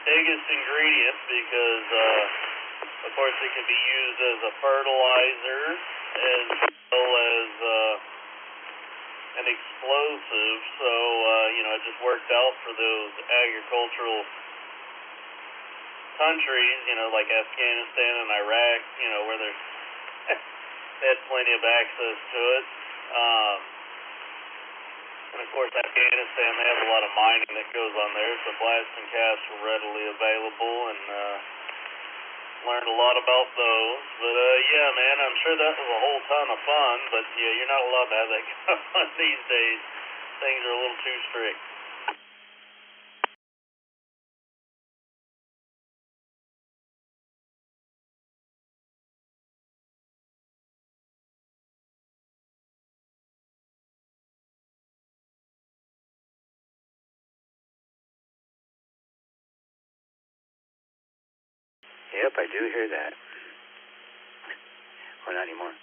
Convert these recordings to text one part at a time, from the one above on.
biggest ingredient because, of course, it can be used as a fertilizer as well as an explosive. So, it just worked out for those agricultural countries, like Afghanistan and Iraq, where they had plenty of access to it. And of course, Afghanistan, they have a lot of mining that goes on there, so blasting caps were readily available, and learned a lot about those. But yeah, man, I'm sure that was a whole ton of fun, but yeah, you're not allowed to have that kind of fun these days. Things are a little too strict. Yep, I do hear that. Well, not anymore.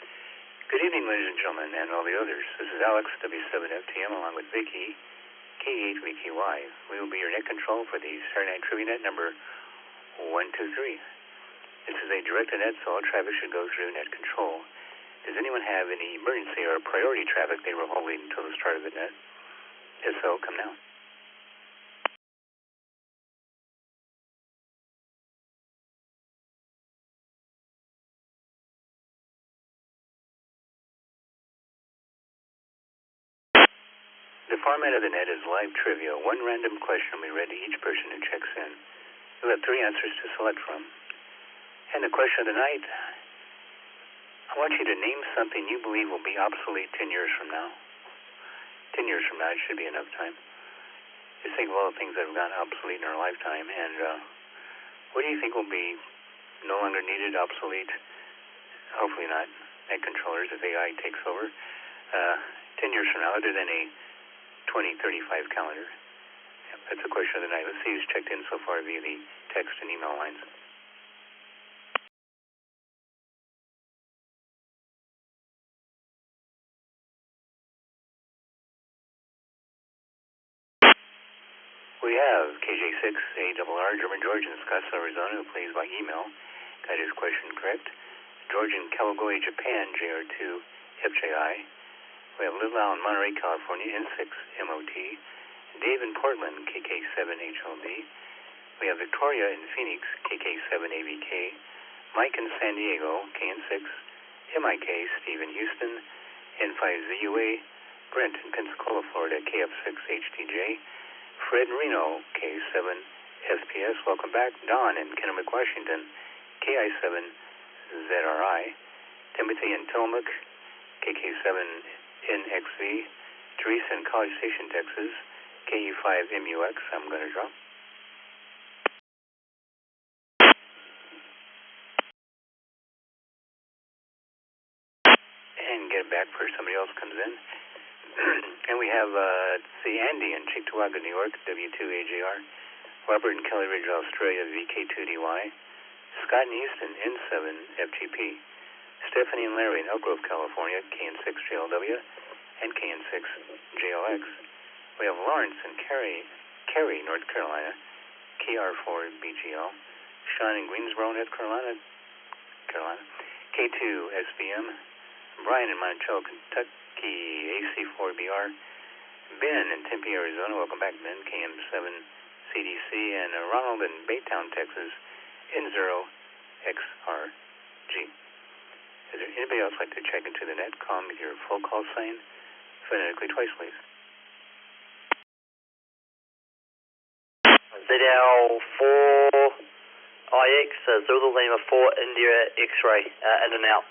Good evening, ladies and gentlemen, and all the others. This is Alex, W7FTM, along with Vicky, K8VKY. We will be your net control for the Saturday Night Trivia Net number 123. This is a directed net, so all traffic should go through net control. Does anyone have any emergency or priority traffic they were holding until the start of the net? If so, come now. The format of the net is live trivia. One random question will be read to each person who checks in. You'll have 3 answers to select from. And the question of the night, I want you to name something you believe will be obsolete 10 years from now. 10 years from now, it should be enough time. Just think of all the things that have gone obsolete in our lifetime, and what do you think will be no longer needed, obsolete? Hopefully not net controllers if AI takes over. 10 years from now, other than a 2035 calendar. Yep, that's the question of the night. Let's see who's checked in so far via the text and email lines. We have KJ6ARR, German George in Scottsdale, Arizona, who plays by email. Got his question correct. George in Kawagoe, Japan, JR2FJI. We have Little Al in Monterey, California, N6MOT. Dave in Portland, KK7HLD. We have Victoria in Phoenix, KK7AVK. Mike in San Diego, KN6MIK. Steve in Houston, N5ZUA. Brent in Pensacola, Florida, KF6HTJ. Fred in Reno, K7SPS. Welcome back. Don in Kennewick, Washington, KI7ZRI. Timothy in Tillamook, KK7NXV. Teresa in College Station, Texas, KE5MUX. I'm going to drop. And get it back before somebody else comes in. And we have, Andy in Cheektowaga, New York, W2AJR. Robert in Kelly Ridge, Australia, VK2DY. Scott in Houston, N7FGP. Stephanie and Larry in Elk Grove, California, KN6JLW and KN6JLX. We have Lawrence in Cary, North Carolina, KR4BGL. Sean in Greensboro, North Carolina, K2SBM. Brian in Monticello, Kentucky, AC4BR. Ben in Tempe, Arizona. Welcome back, Ben. KM7CDC. And Ronald in Baytown, Texas, N0XRG. Is there anybody else like to check into the net? Call me with your full call sign phonetically twice, please. ZL4IX, Zulu Lima 4 India X-ray, in and out.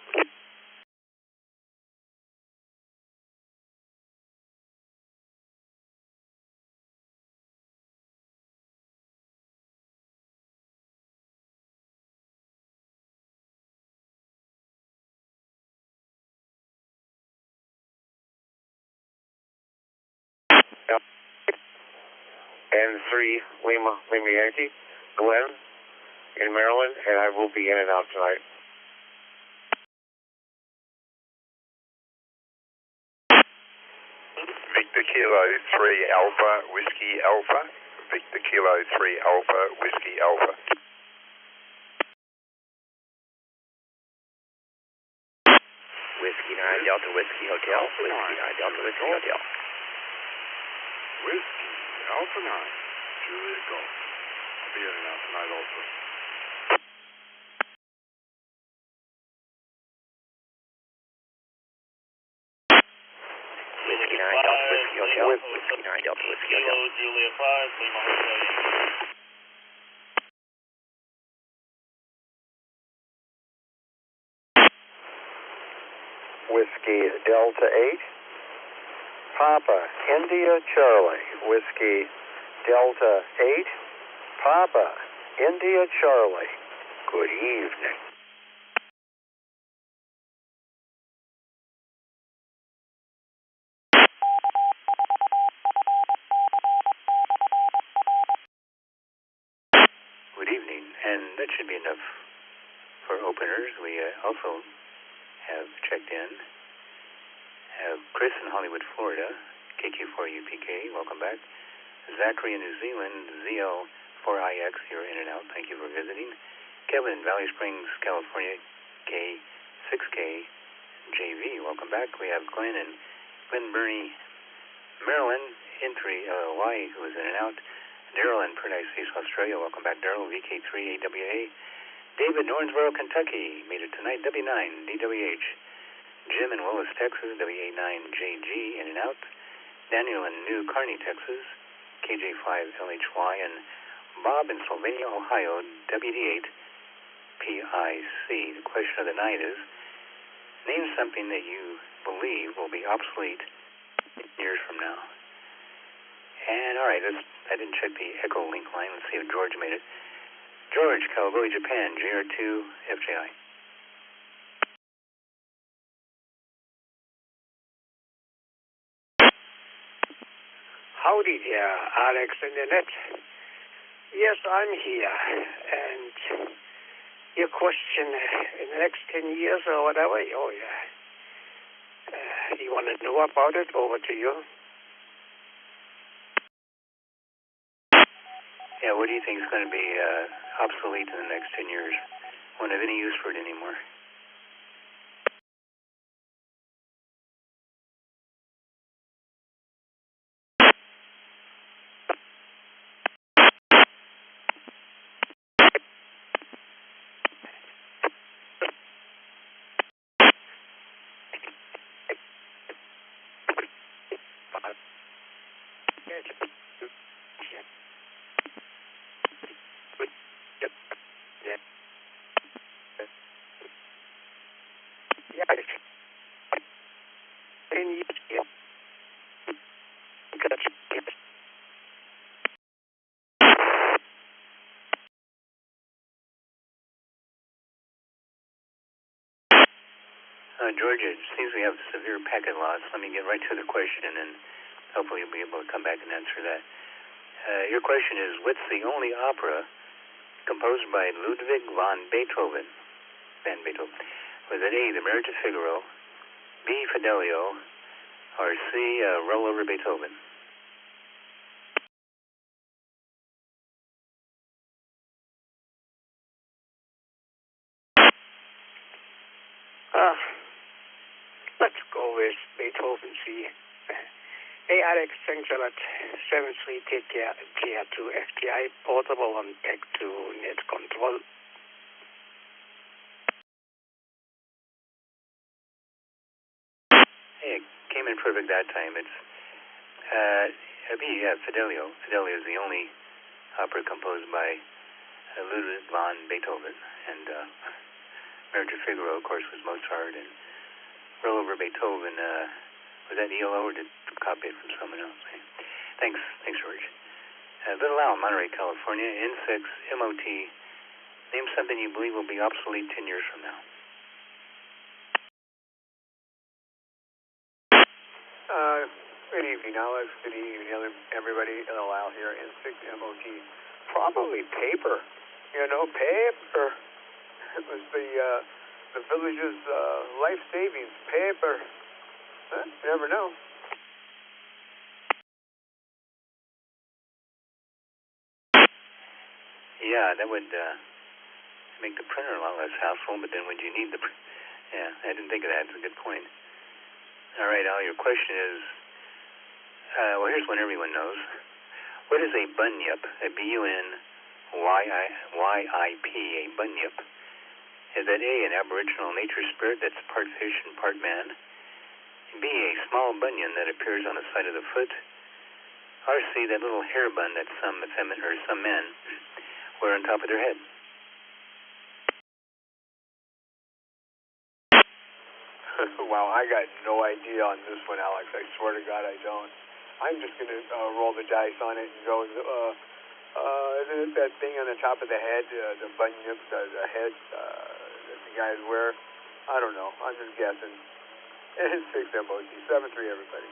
N3 Lima Yankee, Glenn in Maryland, and I will be in and out tonight. Victor Kilo 3 Alpha, Whiskey Alpha, Victor Kilo 3 Alpha, Whiskey Alpha. Whiskey 9 Delta Whiskey Hotel, Whiskey 9 Delta Whiskey Hotel. Whiskey Alpha 9, Juliet Golf. I'll be in and out tonight also. Whiskey 9 Delta Whiskey Hotel, Whiskey 9 Delta Whiskey Hotel. Kilo Juliet 5, Lima Hotel. Whiskey Delta 8, Papa India Charlie. Whiskey Delta 8, Papa India Charlie. Good evening. Good evening, and that should be enough for openers. We also have checked in. Have Chris in Hollywood, Florida, KQ4UPK, welcome back. Zachary in New Zealand, ZL4IX, you're in and out, thank you for visiting. Kevin in Valley Springs, California, K6K, JV, welcome back. We have Glenn in Glen Burnie, Maryland, N3 LLY, who is in and out. Daryl in Paradise Face, Australia, welcome back, Daryl, VK3AWA. David in Owensboro, Kentucky, made it tonight, W9, DWH. Jim in Willis, Texas, WA9JG, in and out. Daniel in New Kearney, Texas, KJ5LHY. And Bob in Sylvania, Ohio, WD8PIC. The question of the night is, name something that you believe will be obsolete years from now. And all right, I didn't check the Echo link line. Let's see if George made it. George, Kawagoe, Japan, JR2FJI. Howdy there, Alex and Annette. Yes, I'm here. And your question, in the next 10 years or whatever, oh yeah. You want to know about it? Over to you. Yeah, what do you think is going to be obsolete in the next 10 years? Won't have any use for it anymore. Georgia, it seems we have severe packet loss. Let me get right to the question, and hopefully you'll be able to come back and answer that. Your question is, what's the only opera composed by Ludwig van Beethoven? Was it A, The Marriage of Figaro, B, Fidelio, or C, Roll Over Beethoven? Let's go with Beethoven C. Hey, Alex, thanks a lot. 7-3, take care. GR2 FTI, portable on back to net control. Hey, it came in perfect that time. It's B, Fidelio. Fidelio is the only opera composed by Ludwig van Beethoven. And Marriage of Figaro, of course, was Mozart. And Roll Over Beethoven, was that ELO or did you copy it from someone else? Thanks, George. Little Al, Monterey, California, N6, MOT. Name something you believe will be obsolete 10 years from now. Good evening, Alex. Good evening, everybody. Little Al here, N6 MOT. Probably paper. You know, paper. It was the village's life savings. Paper. Huh? You never know. yeah, that would make the printer a lot less hassle, but then would you need the yeah, I didn't think of that. It's a good point. All right, Al, your question is, well, here's one everyone knows. What is a bunyip? A B-U-N-Y-I-P, a bunyip. Is that A, an aboriginal nature spirit that's part fish and part man? B, a small bunion that appears on the side of the foot? Or C, that little hair bun that some men wear on top of their head? Wow, I got no idea on this one, Alex. I swear to God I don't. I'm just going to roll the dice on it and go, that thing on the top of the head, the bunyip, the head that the guys wear. I don't know. I'm just guessing. And 6 MOT, 7-3 everybody.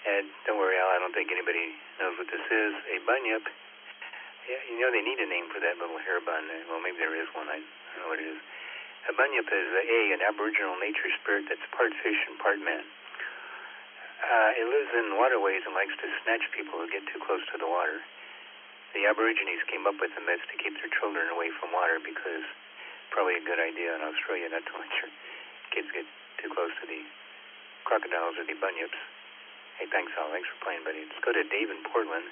And don't worry, Al, I don't think anybody knows what this is. A bunyip. Yeah, you know they need a name for that little hair bun. Well, maybe there is one. I don't know what it is. A bunyip is an aboriginal nature spirit that's part fish and part man. It lives in waterways and likes to snatch people who get too close to the water. The Aborigines came up with the myth to keep their children away from water because probably a good idea in Australia not to let your kids get too close to the crocodiles or the bunyips. Hey, thanks, Al. Thanks for playing, buddy. Let's go to Dave in Portland.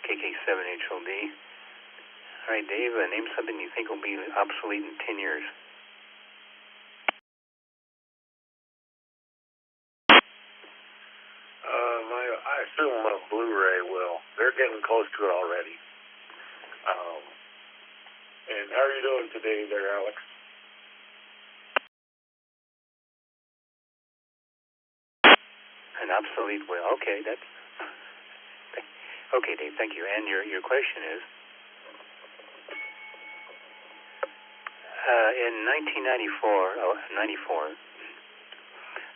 KK7HLD. All right, Dave, name something you think will be obsolete in 10 years. I assume a Blu-ray will. They're getting close to it already. And how are you doing today there, Alex? An obsolete will. Okay, that's... Okay, Dave, thank you. And your question is, in 1994,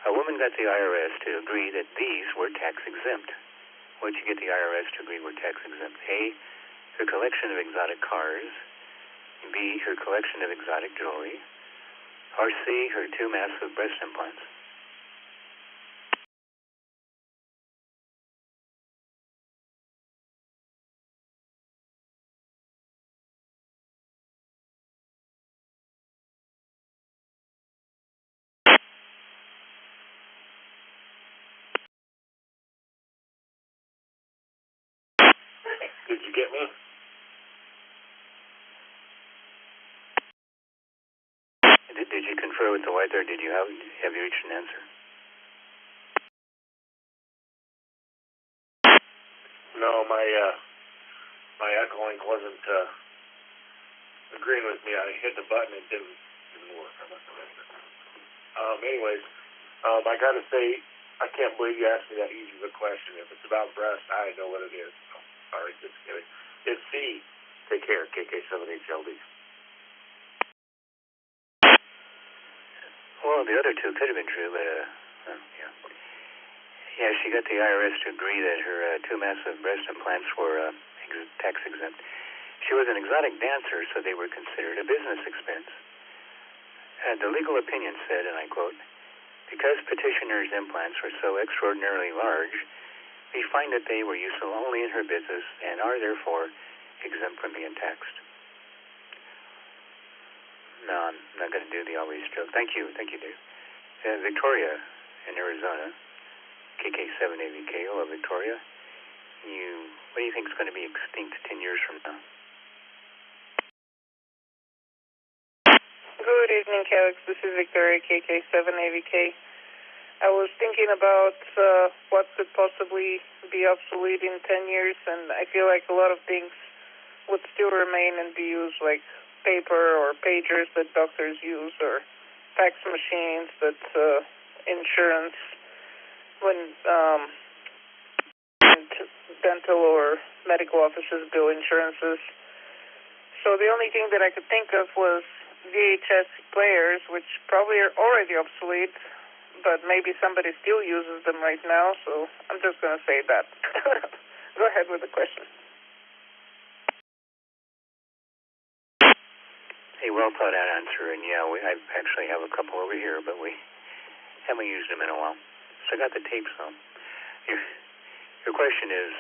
a woman got the IRS to agree that these were tax exempt. What did you get the IRS to agree were tax exempt? A, her collection of exotic cars. B, her collection of exotic jewelry. Or C, her 2 massive breast implants. Did you get me? Did you confer with the wife, or did you have you reached an answer? No, my Echolink wasn't agreeing with me. I hit the button, it didn't work. I must have missed it. Anyways, I gotta say, I can't believe you asked me that easy of a question. If it's about breast, I know what it is. So, sorry, just kidding. It's C. Take care, KK7HLD. Well, the other two could have been true, but, yeah. Yeah, she got the IRS to agree that her 2 massive breast implants were tax exempt. She was an exotic dancer, so they were considered a business expense. The legal opinion said, and I quote, "Because petitioner's implants were so extraordinarily large, we find that they were useful only in her business and are therefore exempt from being taxed." No, I'm not going to do the always joke. Thank you, Dave. Victoria in Arizona, KK7AVK. Hello, Victoria. What do you think is going to be extinct 10 years from now? Good evening, Alex. This is Victoria, KK7AVK. I was thinking about what could possibly be obsolete in 10 years, and I feel like a lot of things would still remain and be used, like paper or pagers that doctors use, or fax machines that insurance, when dental or medical offices bill insurances. So the only thing that I could think of was VHS players, which probably are already obsolete, but maybe somebody still uses them right now, so I'm just going to say that. Go ahead with the question. A well thought out answer, and yeah, I actually have a couple over here, but we haven't used them in a while. So I got the tapes, though. Your question is,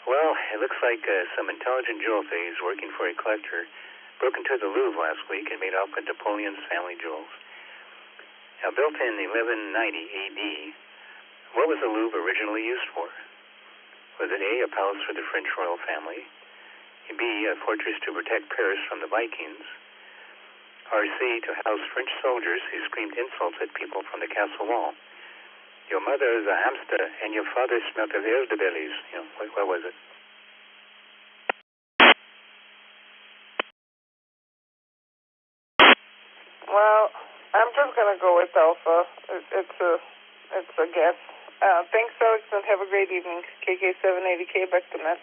well, it looks like some intelligent jewel thieves working for a collector broke into the Louvre last week and made off with Napoleon's family jewels. Now, built in 1190 AD, what was the Louvre originally used for? Was it A, a palace for the French royal family, B, a fortress to protect Paris from the Vikings, or C, to house French soldiers who screamed insults at people from the castle wall? Your mother is a hamster, and your father smelt of elderberries. You know, what was it? Well, I'm just gonna go with Alpha. It's a guess. Thanks, Alex, and have a great evening. KK780K, back to net.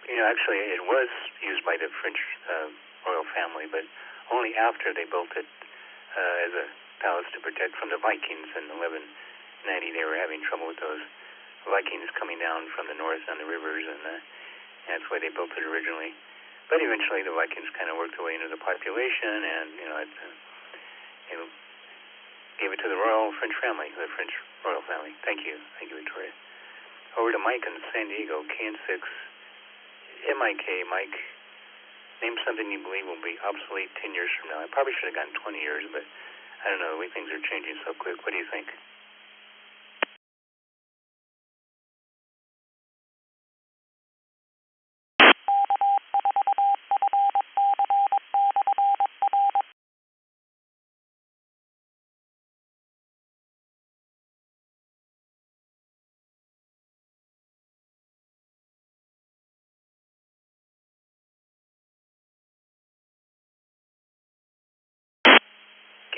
You know, actually, it was used by the French royal family, but only after they built it as a palace to protect from the Vikings in 1190. They were having trouble with those Vikings coming down from the north on the rivers, and that's why they built it originally. But eventually, the Vikings kind of worked their way into the population, and it gave it to the royal French family, the French royal family. Thank you, Victoria. Over to Mike in San Diego, KN6. MIK, Mike, name something you believe will be obsolete 10 years from now. I probably should have gotten 20 years, but I don't know. The way things are changing so quick. What do you think?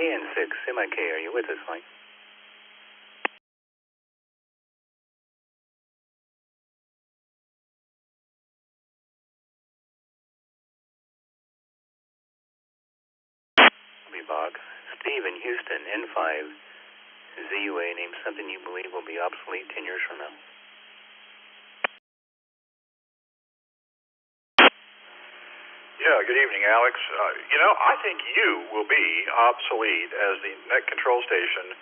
KN6, MIK, are you with us, Mike? Bog. Steve in Houston, N5, ZUA, name something you believe will be obsolete 10 years from now. Yeah, good evening, Alex. I think you will be obsolete as the net control station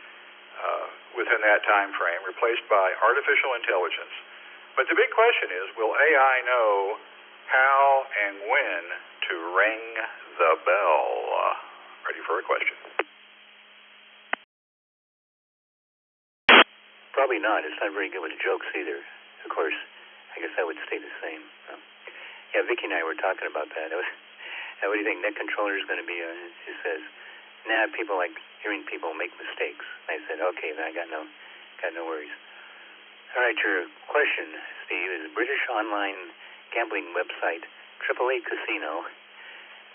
within that time frame, replaced by artificial intelligence. But the big question is, will AI know how and when to ring the bell? Ready for a question? Probably not. It's not very good with jokes either. Of course, I guess I would stay the same. Yeah, Vicki and I were talking about that. What do you think net controller is going to be? She says, people like hearing people make mistakes. I said, okay, then I got no worries. All right, your question, Steve, is British online gambling website AAA Casino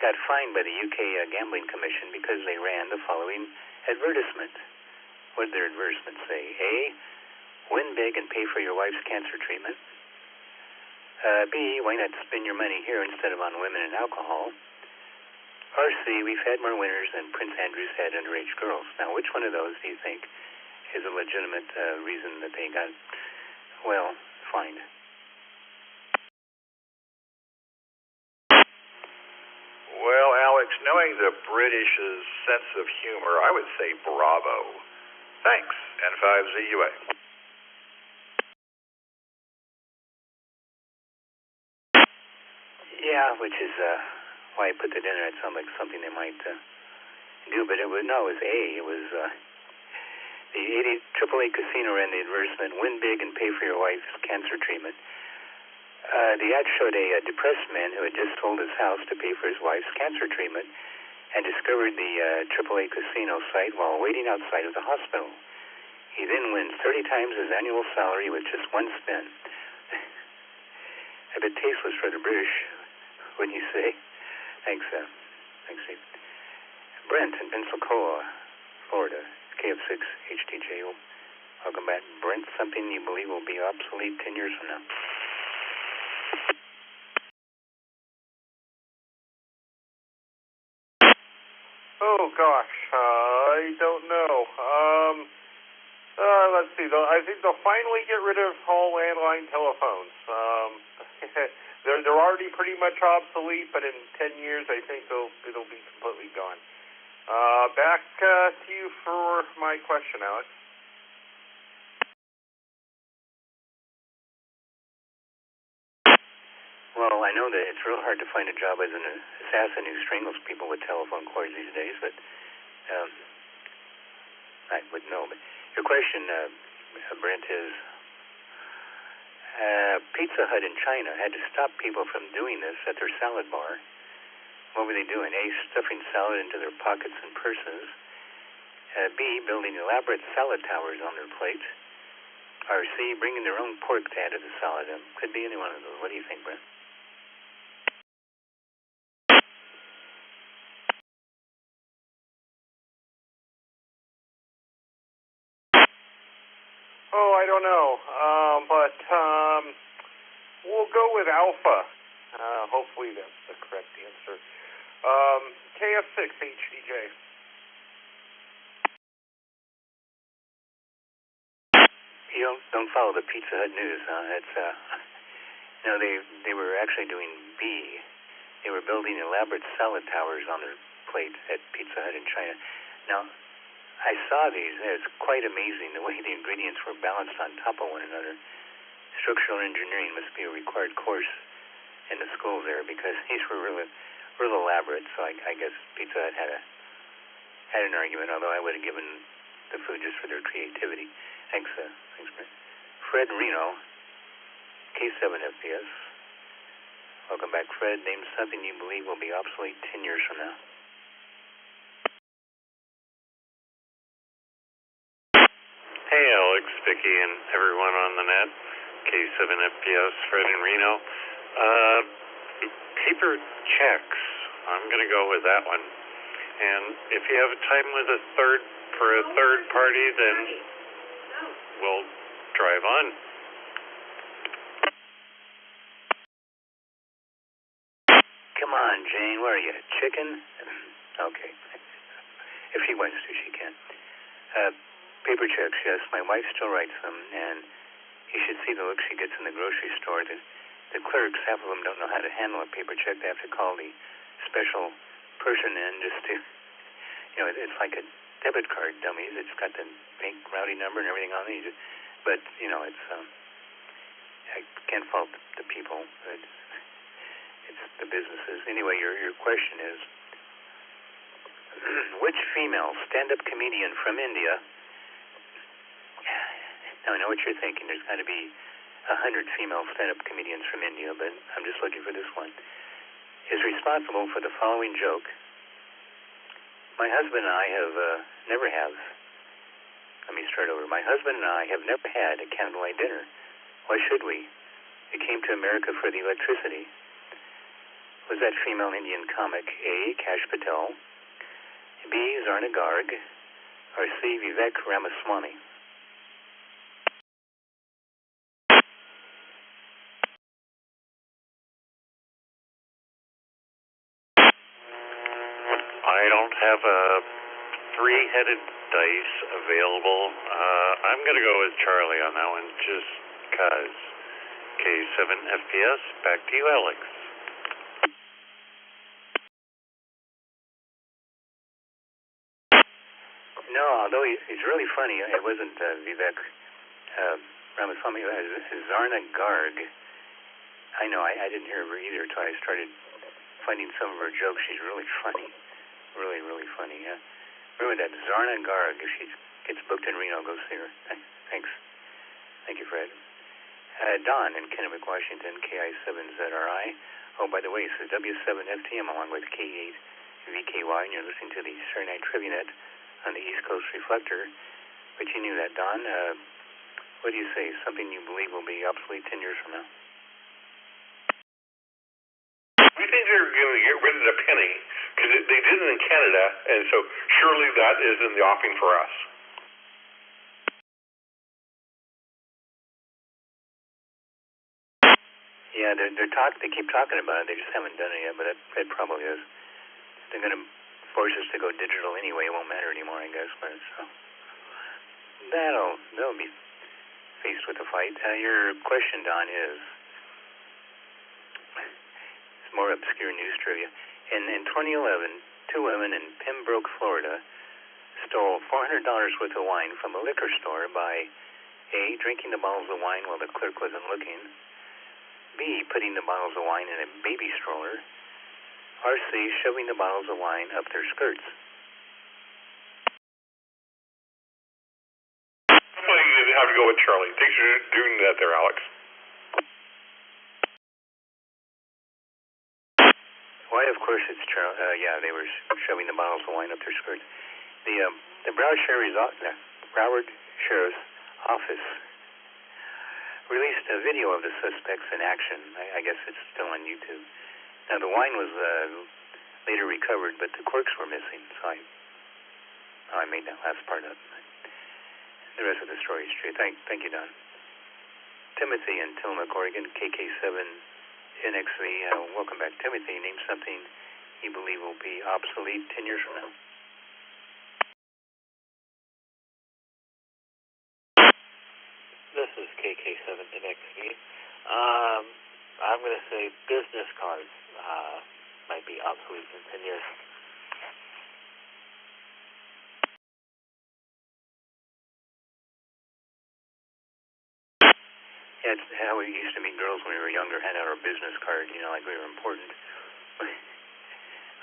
got fined by the UK Gambling Commission because they ran the following advertisement. What did their advertisement say? A, win big and pay for your wife's cancer treatment. B, why not spend your money here instead of on women and alcohol? Or C, we've had more winners than Prince Andrew's had underage girls. Now, which one of those do you think is a legitimate reason that they got, fined? Well, Alex, knowing the British's sense of humor, I would say bravo. Thanks, N5ZUA. Yeah, which is why I put that in there. It sounded like something they might do, but it was A. It was the AAA Casino ran the advertisement, win big and pay for your wife's cancer treatment. The ad showed a depressed man who had just sold his house to pay for his wife's cancer treatment and discovered the AAA Casino site while waiting outside of the hospital. He then wins 30 times his annual salary with just one spin. A bit tasteless for the British, wouldn't you say? Thanks, Steve. Brent in Pensacola, Florida, KF6 HTJ. Welcome back. Brent, something you believe will be obsolete 10 years from now? Oh, gosh, I don't know. Let's see. I think they'll finally get rid of all landline telephones. They're already pretty much obsolete, but in 10 years, I think it'll be completely gone. Back to you for my question, Alex. Well, I know that it's real hard to find a job as an assassin who strangles people with telephone cords these days, but I wouldn't know. But your question, Brent, is Pizza Hut in China had to stop people from doing this at their salad bar. What were they doing? A, stuffing salad into their pockets and purses. B, building elaborate salad towers on their plates. Or C, bringing their own pork to add to the salad. Could be any one of those. What do you think, Brent? Oh, I don't know. But we'll go with Alpha. Hopefully that's the correct answer. KF6HDJ. You don't follow the Pizza Hut news, huh? It's no, they were actually doing B. They were building elaborate salad towers on their plate at Pizza Hut in China. Now, I saw these, and it's quite amazing the way the ingredients were balanced on top of one another. Structural engineering must be a required course in the school there because these were real elaborate. So I guess Pizza Hut had an argument, although I would have given the food just for their creativity. Thanks, Brent. Fred Reno, K7FPS. Welcome back, Fred. Name something you believe will be obsolete 10 years from now. Hey, Alex, Vicky, and everyone on the net. K7FPS, Fred in Reno. Paper checks. I'm going to go with that one. And if you have a time with a third party, then we'll drive on. Come on, Jane. Where are you? Chicken? Okay. If she wants to, she can. Paper checks, yes. My wife still writes them, and you should see the look she gets in the grocery store. The clerks, half of them don't know how to handle a paper check. They have to call the special person in just to, it's like a debit card dummy. It's got the bank routing number and everything on it. But, it's, I can't fault the people. It's the businesses. Anyway, your question is, which female stand-up comedian from India, now I know what you're thinking, there's got to be 100 female stand-up comedians from India, but I'm just looking for this one, is responsible for the following joke. My husband and I never have, let me start over. My husband and I have never had a candlelight dinner. Why should we? We came to America for the electricity. Was that female Indian comic A, Kash Patel, B, Zarna Garg, or C, Vivek Ramaswamy? I don't have a three-headed dice available. I'm going to go with Charlie on that one just because. K7FPS, back to you, Alex. No, although he's really funny. It wasn't Vivek Ramaswamy. It was Zarna Garg. I know, I didn't hear her either until I started finding some of her jokes. She's really funny. Really, really funny, yeah. Remember that Zarna Garg. If she gets booked in Reno, go see her. Thanks. Thank you, Fred. Don in Kennewick, Washington, KI7ZRI. Oh, by the way, this is W7FTM along with K8VKY, and you're listening to the Saturday Night Trivia Net on the East Coast Reflector. But you knew that, Don. What do you say? Something you believe will be obsolete 10 years from now? We think they're going to get rid of the penny because they did it in Canada, and so surely that is in the offing for us. Yeah, they keep talking about it. They just haven't done it yet, but it probably is. They're going to force us to go digital anyway. It won't matter anymore, I guess. But so they'll be faced with a fight. Your question, Don, is more obscure news trivia. In 2011, two women in Pembroke, Florida, stole $400 worth of wine from a liquor store by A, drinking the bottles of wine while the clerk wasn't looking, B, putting the bottles of wine in a baby stroller, or C, shoving the bottles of wine up their skirts. You have to go with Charlie. Thanks for doing that there, Alex. Why, of course, it's Charlie. Yeah, they were shoving the bottles of wine up their skirts. The Broward Sheriff's Office released a video of the suspects in action. I guess it's still on YouTube. Now, the wine was later recovered, but the corks were missing, so I made that last part up. The rest of the story is true. Thank you, Don. Timothy in Tillamook, Oregon, KK7NXV. Welcome back. Timothy, name something you believe will be obsolete 10 years from now. This is KK7NXV. I'm going to say business cards might be obsolete in 10 years. Yeah, it's how we used to meet girls when we were younger, hand out our business card, like we were important.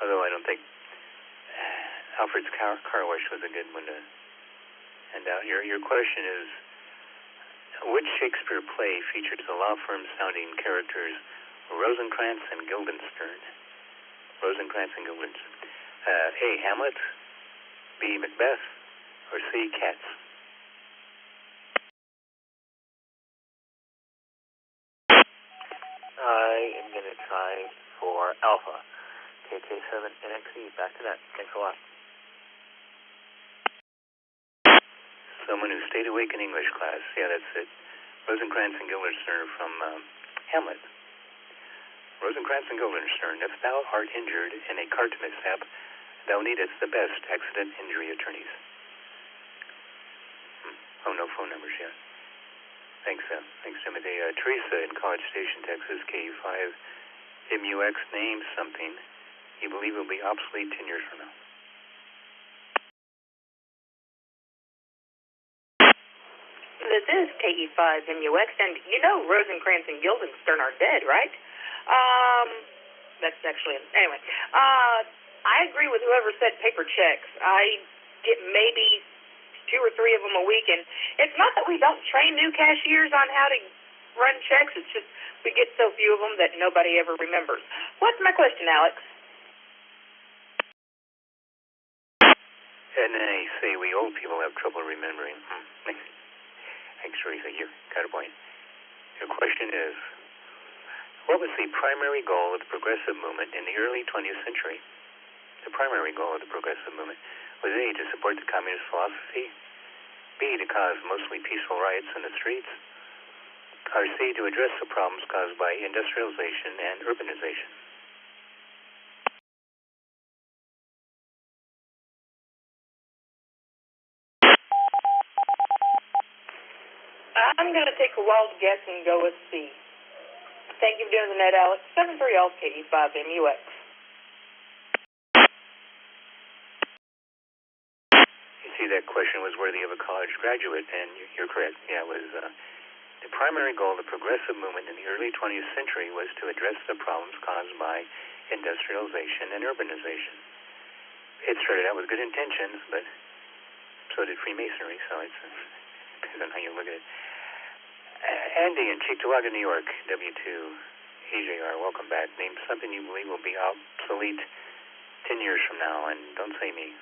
Although I don't think Alfred's car wash was a good one to hand out. Your question is, which Shakespeare play features the law firm sounding characters Rosencrantz and Guildenstern? Rosencrantz and Guildenstern. A, Hamlet, B, Macbeth, or C, Cats? I am going to try for Alpha. KK7NXV, back to that. Thanks a lot. Someone who stayed awake in English class. Yeah, that's it. Rosencrantz and Guildenstern from Hamlet. Rosencrantz and Guildenstern, if thou art injured in a cart mishap, thou needest the best accident injury attorneys. Oh, no phone numbers yet. Thanks, Timothy. Teresa in College Station, Texas, K5MUX, name something you believe will be obsolete 10 years from now. This is KE5MUX, and Rosencrantz and Guildenstern are dead, right? That's actually, anyway. I agree with whoever said paper checks. I get maybe 2 or 3 of them a week, and it's not that we don't train new cashiers on how to run checks, it's just we get so few of them that nobody ever remembers. What's my question, Alex? And they say we old people have trouble remembering. Thanks, Teresa. You got a point. Your question is, what was the primary goal of the progressive movement in the early 20th century? The primary goal of the progressive movement was A, to support the communist philosophy, B, to cause mostly peaceful riots in the streets, or C, to address the problems caused by industrialization and urbanization. I'm going to take a wild guess and go with C. Thank you for doing the net, Alex. 73 Alpha KE5MUX. You see, that question was worthy of a college graduate, and you're correct. Yeah, it was the primary goal of the progressive movement in the early 20th century was to address the problems caused by industrialization and urbanization. It started out with good intentions, but so did Freemasonry, so it depends on how you look at it. Andy in Cheektowaga, New York, W2 AJR, welcome back. Name something you believe will be obsolete 10 years from now, and don't say me.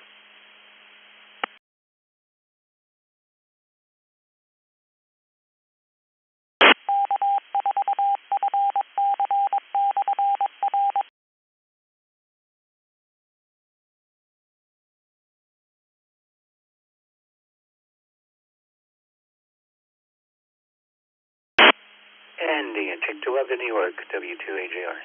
Andy in Cheektowaga, New York, W2 AJR.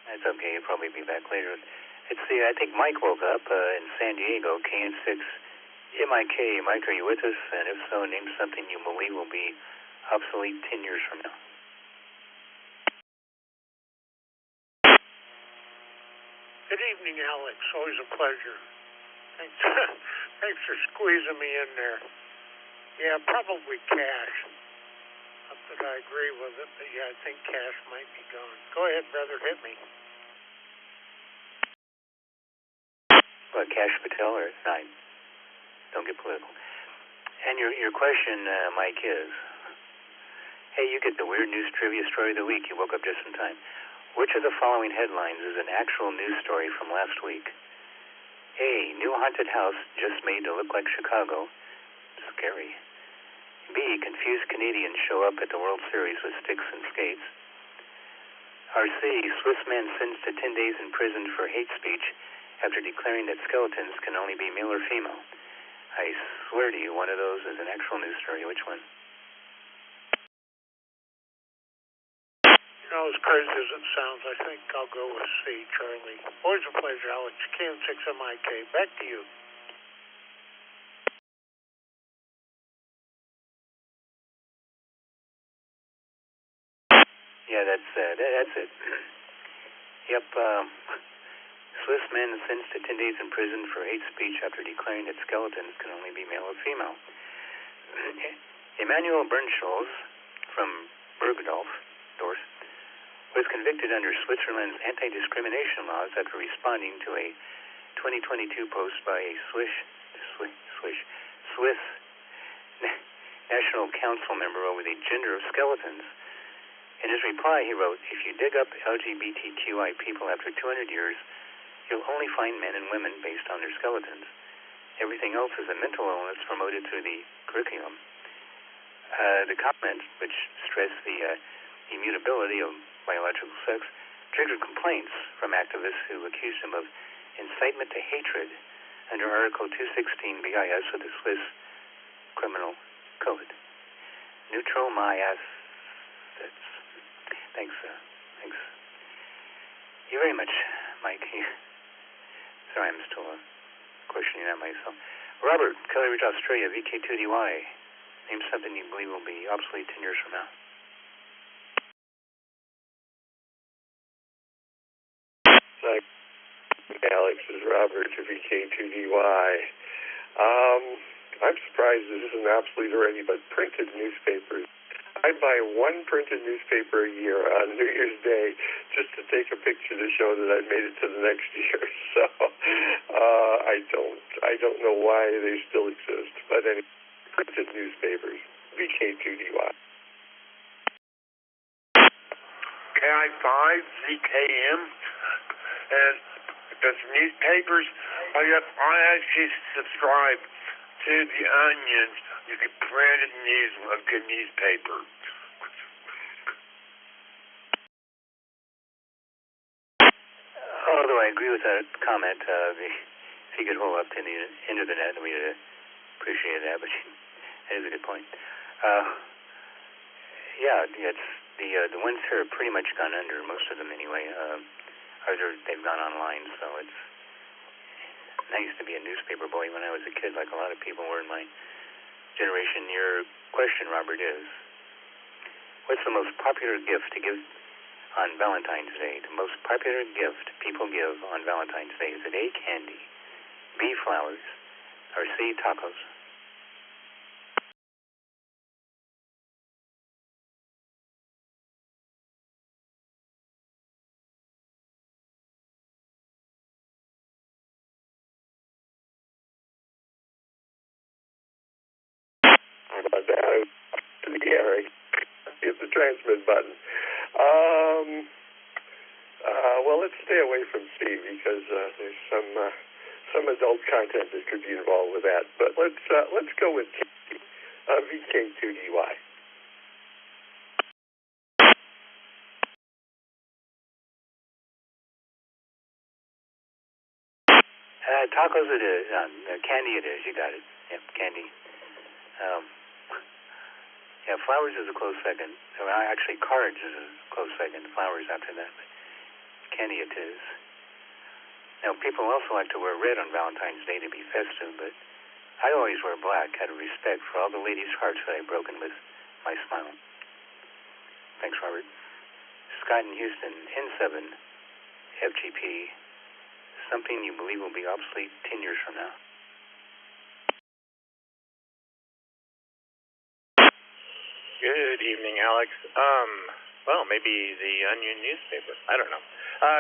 That's okay, you'll probably be back later. It's I think Mike woke up in San Diego, KN6 MIK. Mike, are you with us? And if so, name something you believe will be obsolete 10 years from now. Good evening, Alex. Always a pleasure. Thanks for squeezing me in there. Yeah, probably cash. Not that I agree with it, but yeah, I think cash might be gone. Go ahead, brother, hit me. What, Cash Patel or nine? Don't get political. And your question, Mike, is, hey, you get the weird news trivia story of the week. You woke up just in time. Which of the following headlines is an actual news story from last week? A, new haunted house just made to look like Chicago. Scary. B, confused Canadians show up at the World Series with sticks and skates. Or C, Swiss man sentenced to 10 days in prison for hate speech after declaring that skeletons can only be male or female. I swear to you, one of those is an actual news story. Which one? You know, as crazy as it sounds, I think I'll go with C, Charlie. Always a pleasure, Alex. KN6 MIK. Back to you. Yeah, that's it. Yep, Swiss man sentenced to 10 days in prison for hate speech after declaring that skeletons can only be male or female. Emanuel Bernscholz from Bergedorf, was convicted under Switzerland's anti-discrimination laws after responding to a 2022 post by a Swiss National Council member over the gender of skeletons. In his reply, he wrote, "If you dig up LGBTQI people after 200 years, you'll only find men and women based on their skeletons. Everything else is a mental illness promoted through the curriculum." The comment, which stressed the immutability of biological sex, triggered complaints from activists who accused him of incitement to hatred under Article 216 BIS of the Swiss Criminal Code. Neutral my assets. Thanks. You very much, Mike. Sorry, I'm still questioning that myself. Robert, Kelly Ridge, Australia, VK2DY. Name something you believe will be obsolete 10 years from now. Hi, Alex, this is Robert to VK2DY. I'm surprised this isn't obsolete already, but printed newspapers. I buy one printed newspaper a year on New Year's Day just to take a picture to show that I made it to the next year. So I don't know why they still exist, but anyway, printed newspapers, VK2DY. KI5, ZKM, and the newspapers, I actually subscribe to the Onions. You can print and use a good newspaper. Although I agree with that comment, if you could hold up to the end of the net, we'd appreciate that, but that is a good point. Yeah, it's the ones here are pretty much gone under, most of them anyway. They've gone online, so it's... I used to be a newspaper boy when I was a kid, like a lot of people were in my generation. Your question, Robert, is, what's the most popular gift to give on Valentine's Day? The most popular gift people give on Valentine's Day. Is it A, candy, B, flowers, or C, tacos? About that, hit the transmit button. Well, let's stay away from C because there's some adult content that could be involved with that. But let's go with T, VK2DY. Tacos it is. Candy it is. You got it. Yep, candy. Yeah, flowers is a close second. Actually, cards is a close second. Flowers after that. But candy it is. Now, people also like to wear red on Valentine's Day to be festive, but I always wear black out of respect for all the ladies' hearts that I've broken with my smile. Thanks, Robert. Scott in Houston, N7, FGP, something you believe will be obsolete 10 years from now. Good evening, Alex. Well, maybe the Onion newspaper. I don't know.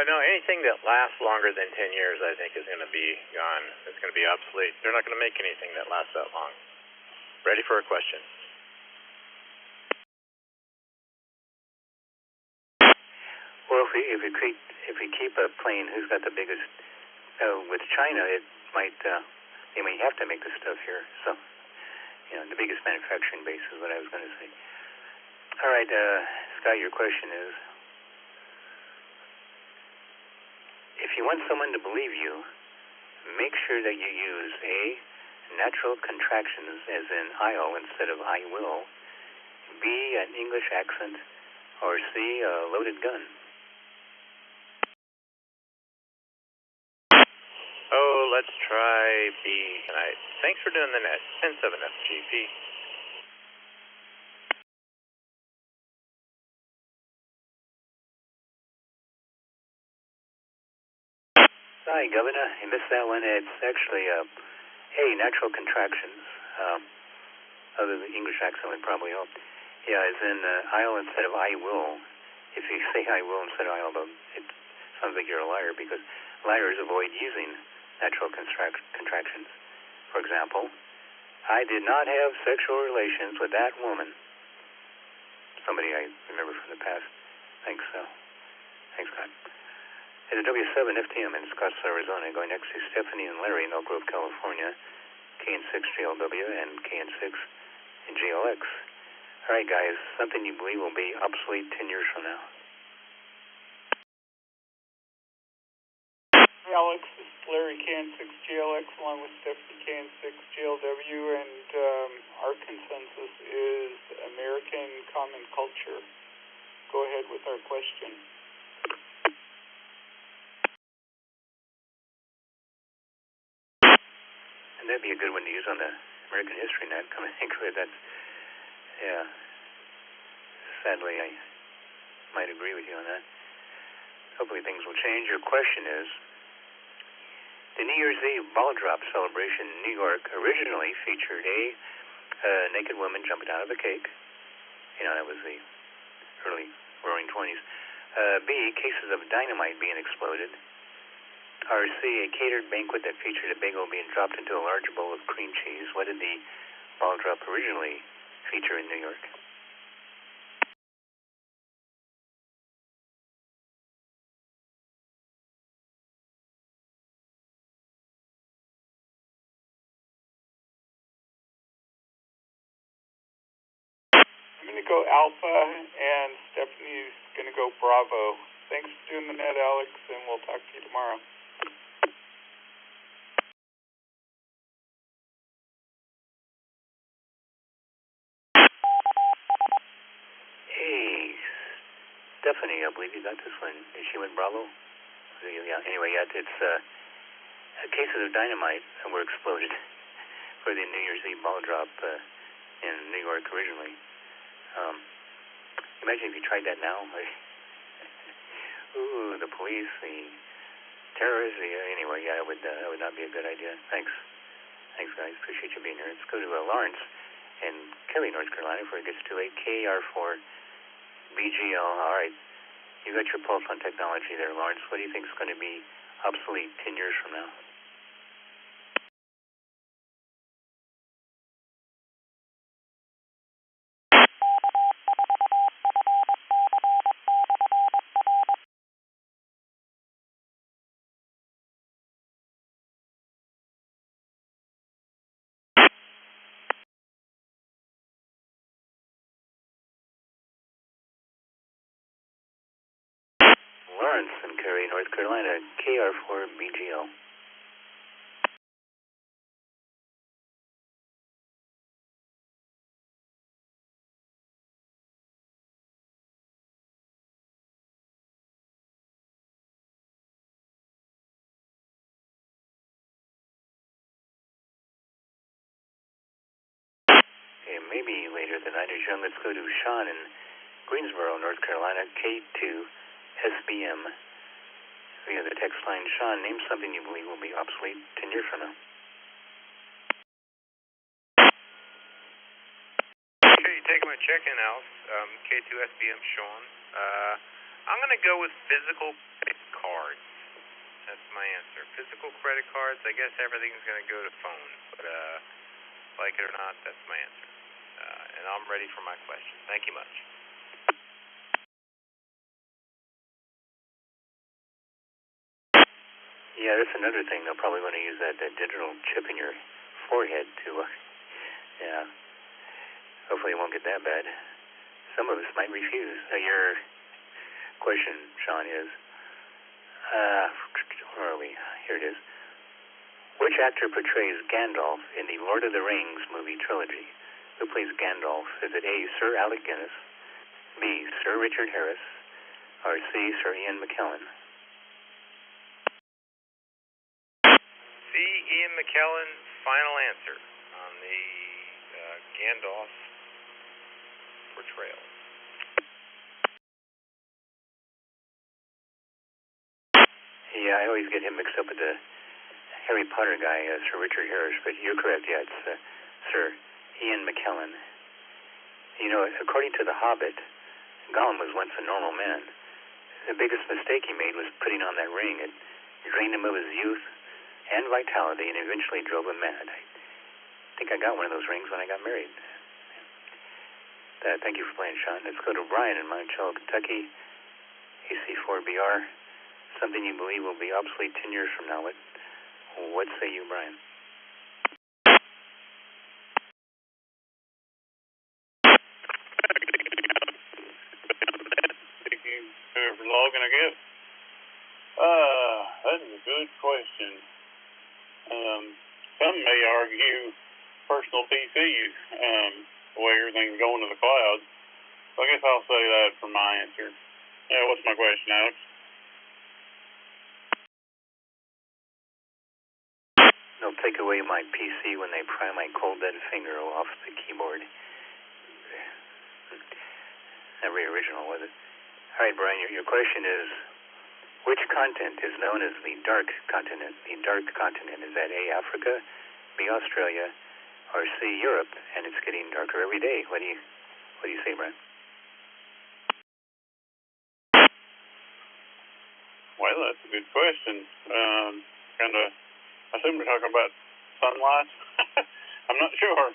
No, anything that lasts longer than 10 years, I think, is going to be gone. It's going to be obsolete. They're not going to make anything that lasts that long. Ready for a question? Well, if we keep playing who's got the biggest, with China, it might, they may have to make the stuff here. So, the biggest manufacturing base is what I was going to say. All right, Scott, your question is, if you want someone to believe you, make sure that you use A, natural contractions as in I'll instead of I will, B, an English accent, or C, a loaded gun. Oh, let's try B tonight. Thanks for doing the net. 10-7 FGP. Hi, Governor. You missed that one. It's actually A, natural contractions. Other than the English accent would probably help. Yeah, it's in I'll instead of I will. If you say I will instead of I'll, it sounds like you're a liar because liars avoid using natural contractions. For example, I did not have sexual relations with that woman. Somebody I remember from the past. Thanks, Scott. At a W7 FTM in Scottsdale, Arizona, going next to Stephanie and Larry in Elk Grove, California, KN6 JLW and KN6 and JLX. All right, guys, something you believe will be obsolete 10 years from now. Alex, this is Larry KN6 JLX along with Stephanie KN6 JLW, and our consensus is American common culture. Go ahead with our question. And that'd be a good one to use on the American History Net. Come and think of it, that's, yeah. Sadly, I might agree with you on that. Hopefully things will change. Your question is, the New Year's Eve ball drop celebration in New York originally featured a naked woman jumping out of a cake. That was the early roaring 20s. B, cases of dynamite being exploded. Or C, a catered banquet that featured a bagel being dropped into a large bowl of cream cheese. What did the ball drop originally feature in New York? I'm going to go Alpha, and Stephanie's going to go Bravo. Thanks for doing the net, Alex, and we'll talk to you tomorrow. Hey, Stephanie, I believe you got this one. Is she with Bravo? Yeah. Anyway, it's cases of dynamite that were exploded for the New Year's Eve ball drop in New York originally. Imagine if you tried that now. Ooh, the police, the terrorists. Anyway, yeah, that would not be a good idea. Thanks, guys. Appreciate you being here. Let's go to Lawrence in Cary, North Carolina, before it gets too late. KR4 BGL. All right, you got your pulse on technology there, Lawrence. What do you think is going to be obsolete 10 years from now? Lawrence in Cary, North Carolina, KR4 BGL. maybe later tonight is young. Let's go to Sean in Greensboro, North Carolina, K2 SBM. We have the text line. Sean, name something you believe will be obsolete 10 years from now. Okay, you take my check-in, Alex. K2 SBM, Sean. I'm going to go with physical credit cards. That's my answer. Physical credit cards, I guess everything's going to go to phone, but like it or not, that's my answer. And I'm ready for my question. Thank you much. Yeah, that's another thing. They'll probably want to use that digital chip in your forehead to, yeah. Hopefully it won't get that bad. Some of us might refuse. Your question, Sean, is, where are we? Here it is. Which actor portrays Gandalf in the Lord of the Rings movie trilogy? Who plays Gandalf? Is it A, Sir Alec Guinness, B, Sir Richard Harris, or C, Sir Ian McKellen? C, Ian McKellen, final answer on the Gandalf portrayal. Yeah, I always get him mixed up with the Harry Potter guy, Sir Richard Harris, but you're correct. Yeah, it's Sir Ian McKellen. You know, according to The Hobbit, Gollum was once a normal man. The biggest mistake he made was putting on that ring. It drained him of his youth and vitality and eventually drove him mad. I think I got one of those rings when I got married. Thank you for playing, Sean. Let's go to Brian in Monticello, Kentucky. AC4BR. Something you believe will be obsolete 10 years from now. What say you, Brian? Thank you for logging, I guess. That is a good question. Some may argue personal PCs, the way everything's going to the cloud. So I guess I'll say that for my answer. Yeah, what's my question, Alex? They'll take away my PC when they pry my cold dead finger off the keyboard. Not very original, was it? All right, Brian, your question is, which continent is known as the dark continent? The dark continent, is that A, Africa, B, Australia, or C, Europe? And it's getting darker every day. What do you say, Brian? Well, that's a good question. I assume we're talking about sunlight. I'm not sure.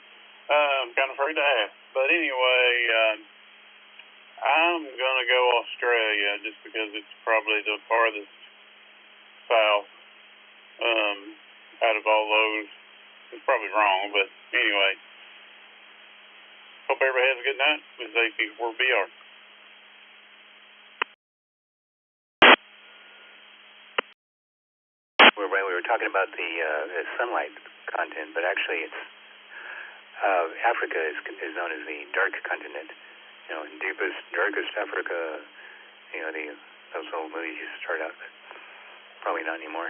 I'm kind of afraid to ask. But anyway, I'm going to go Australia just because it's probably the farthest south out of all those. It's probably wrong, but anyway. Hope everybody has a good night. This is AC4BR. We were talking about the sunlight content, but actually it's Africa is known as the dark continent. You know, deepest, darkest Africa. You know, those old movies used to start out, but probably not anymore.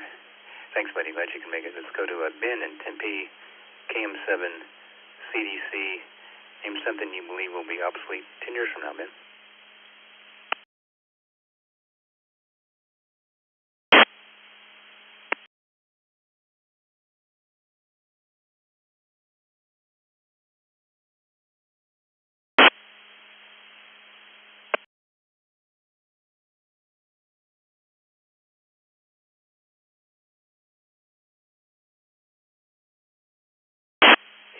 Thanks, buddy. Glad you can make it. Let's go to Ben in Tempe, KM7, CDC. Name something you believe will be obsolete 10 years from now, Ben.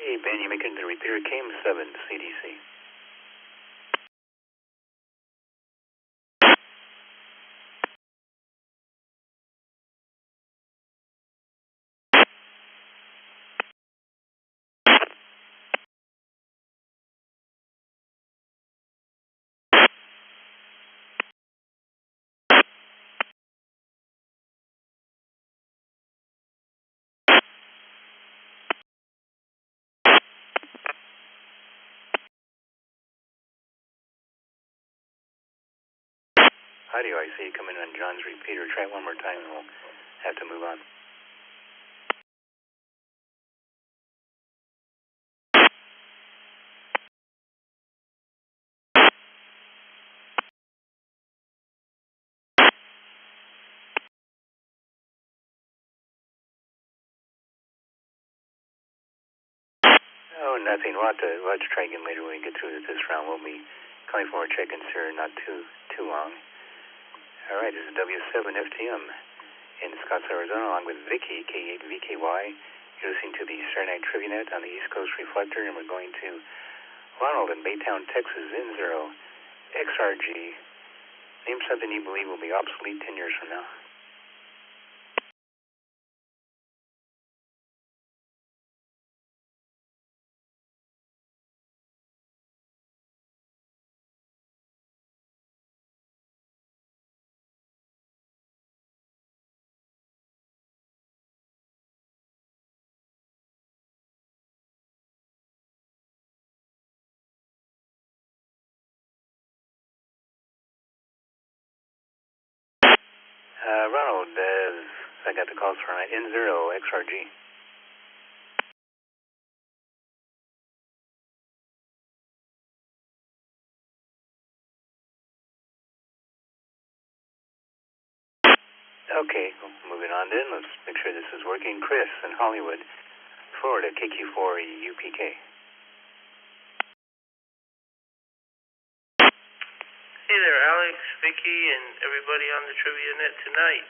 Hey, Ben, you make it into the repair KM7 CDC. Audio, I see you coming on John's repeater. Try it one more time and we'll have to move on. nothing. We'll have to try again later when we get through this round. We'll be calling for more check-ins here not too long. All right, this is W7FTM in Scottsdale, Arizona, along with Vicky, K8VKY. You're listening to the Saturday Night Trivia Net on the East Coast Reflector, and we're going to Ronald in Baytown, Texas, N0, XRG. Name something you believe will be obsolete 10 years from now. Ronald, I got the calls for N0, XRG. Okay, moving on then. Let's make sure this is working. Chris in Hollywood, Florida, KQ4UPK. Hey there, Alex, Vicky, and everybody on the Trivia Net tonight.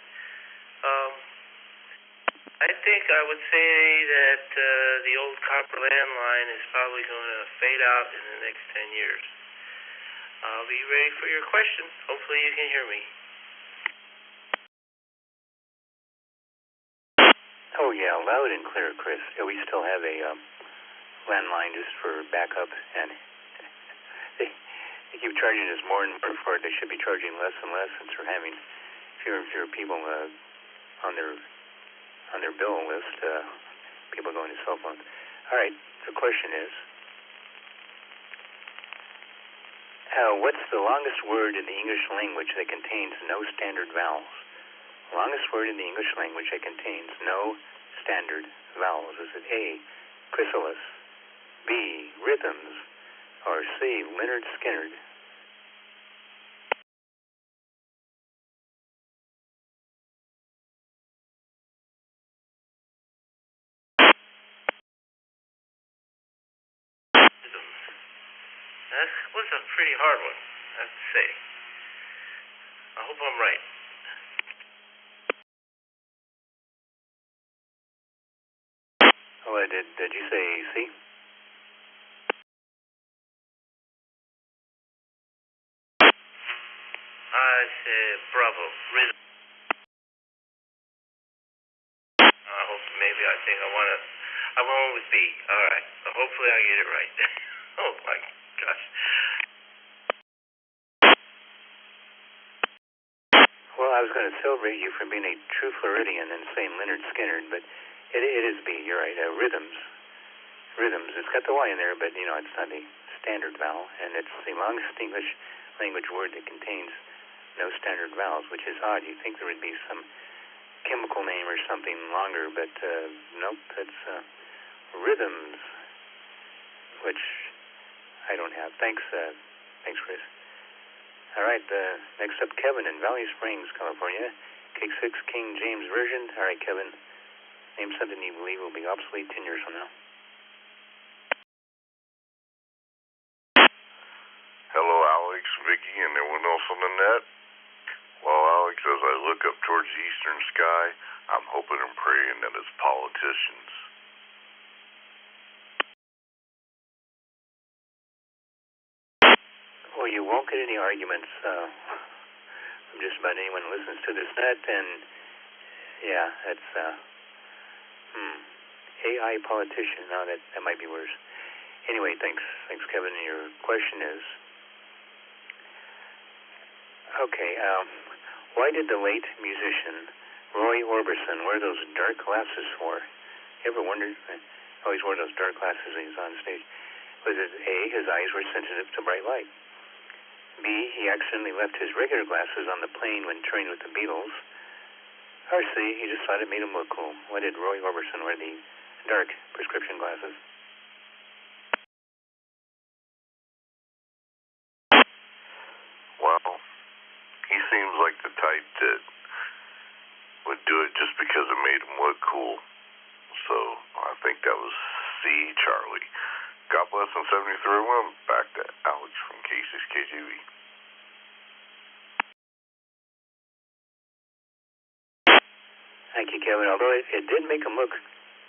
I think I would say that the old copper landline is probably going to fade out in the next 10 years. I'll be ready for your question. Hopefully you can hear me. Oh, yeah, loud and clear, Chris. Yeah, we still have a landline just for backup, and they keep charging us more and more for it. They should be charging less and less since we're having fewer and fewer people on their bill list, people going to cell phones. All right, the question is, what's the longest word in the English language that contains no standard vowels? Longest word in the English language that contains no standard vowels. Is it A, chrysalis, B, rhythms, or C, Leonard Skinner? That was a pretty hard one, I have to say. I hope I'm right. Oh, did you say C? I said bravo, rhythm. I think I went with B. All right. So hopefully I get it right. Oh my gosh. Well, I was going to celebrate you for being a true Floridian and saying Leonard Skinner, but it is B. You're right. Rhythms. It's got the Y in there, but it's not a standard vowel, and it's the longest English language word that contains no standard vowels, which is odd. You'd think there would be some chemical name or something longer, but nope. It's rhythms, which I don't have. Thanks, Chris. All right, next up, Kevin in Valley Springs, California, K6 King James version. All right, Kevin, name something you believe will be obsolete 10 years from now. Hello, Alex, Vicky, and everyone else on the net. Well, Alex, as I look up towards the eastern sky, I'm hoping and praying that it's politicians. Well, you won't get any arguments from just about anyone who listens to this net, and yeah, that's AI politician. No, that might be worse. Anyway, thanks, Kevin. Your question is, okay, why did the late musician Roy Orbison wear those dark glasses for? You ever wondered? I always wore those dark glasses when he was on stage. Was it A, his eyes were sensitive to bright light? B, he accidentally left his regular glasses on the plane when touring with the Beatles? Or C, he just thought it made him look cool? Why did Roy Orbison wear the dark prescription glasses? Well, he seems like the type that would do it just because it made him look cool. So I think that was C, Charlie. God bless and 73-1. Back to Alex from K6KJV. Thank you, Kevin. Although it did make him look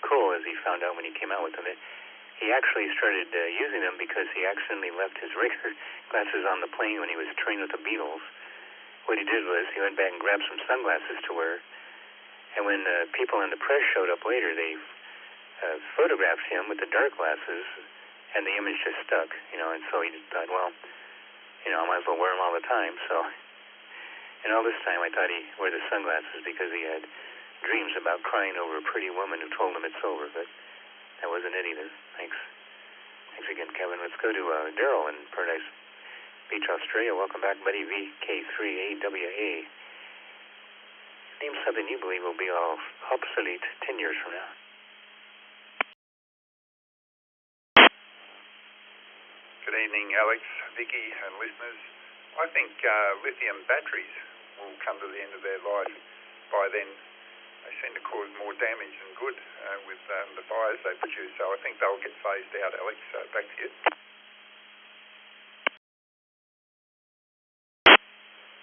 cool as he found out when he came out with them. He actually started using them because he accidentally left his regular glasses on the plane when he was trained with the Beatles. What he did was he went back and grabbed some sunglasses to wear, and when people in the press showed up later, they photographed him with the dark glasses, and the image just stuck, and so he just thought, well, I might as well wear them all the time. So, and all this time I thought he wore the sunglasses because he had dreams about crying over a pretty woman who told him it's over, but that wasn't it either. Thanks again, Kevin. Let's go to Daryl in Paradise Beach, Australia. Welcome back, buddy. VK3AWA. Name something you believe will be obsolete 10 years from now. Good evening, Alex, Vicky, and listeners. I think lithium batteries will come to the end of their life. By then, they seem to cause more damage than good with the fires they produce. So I think they'll get phased out, Alex. Back to you.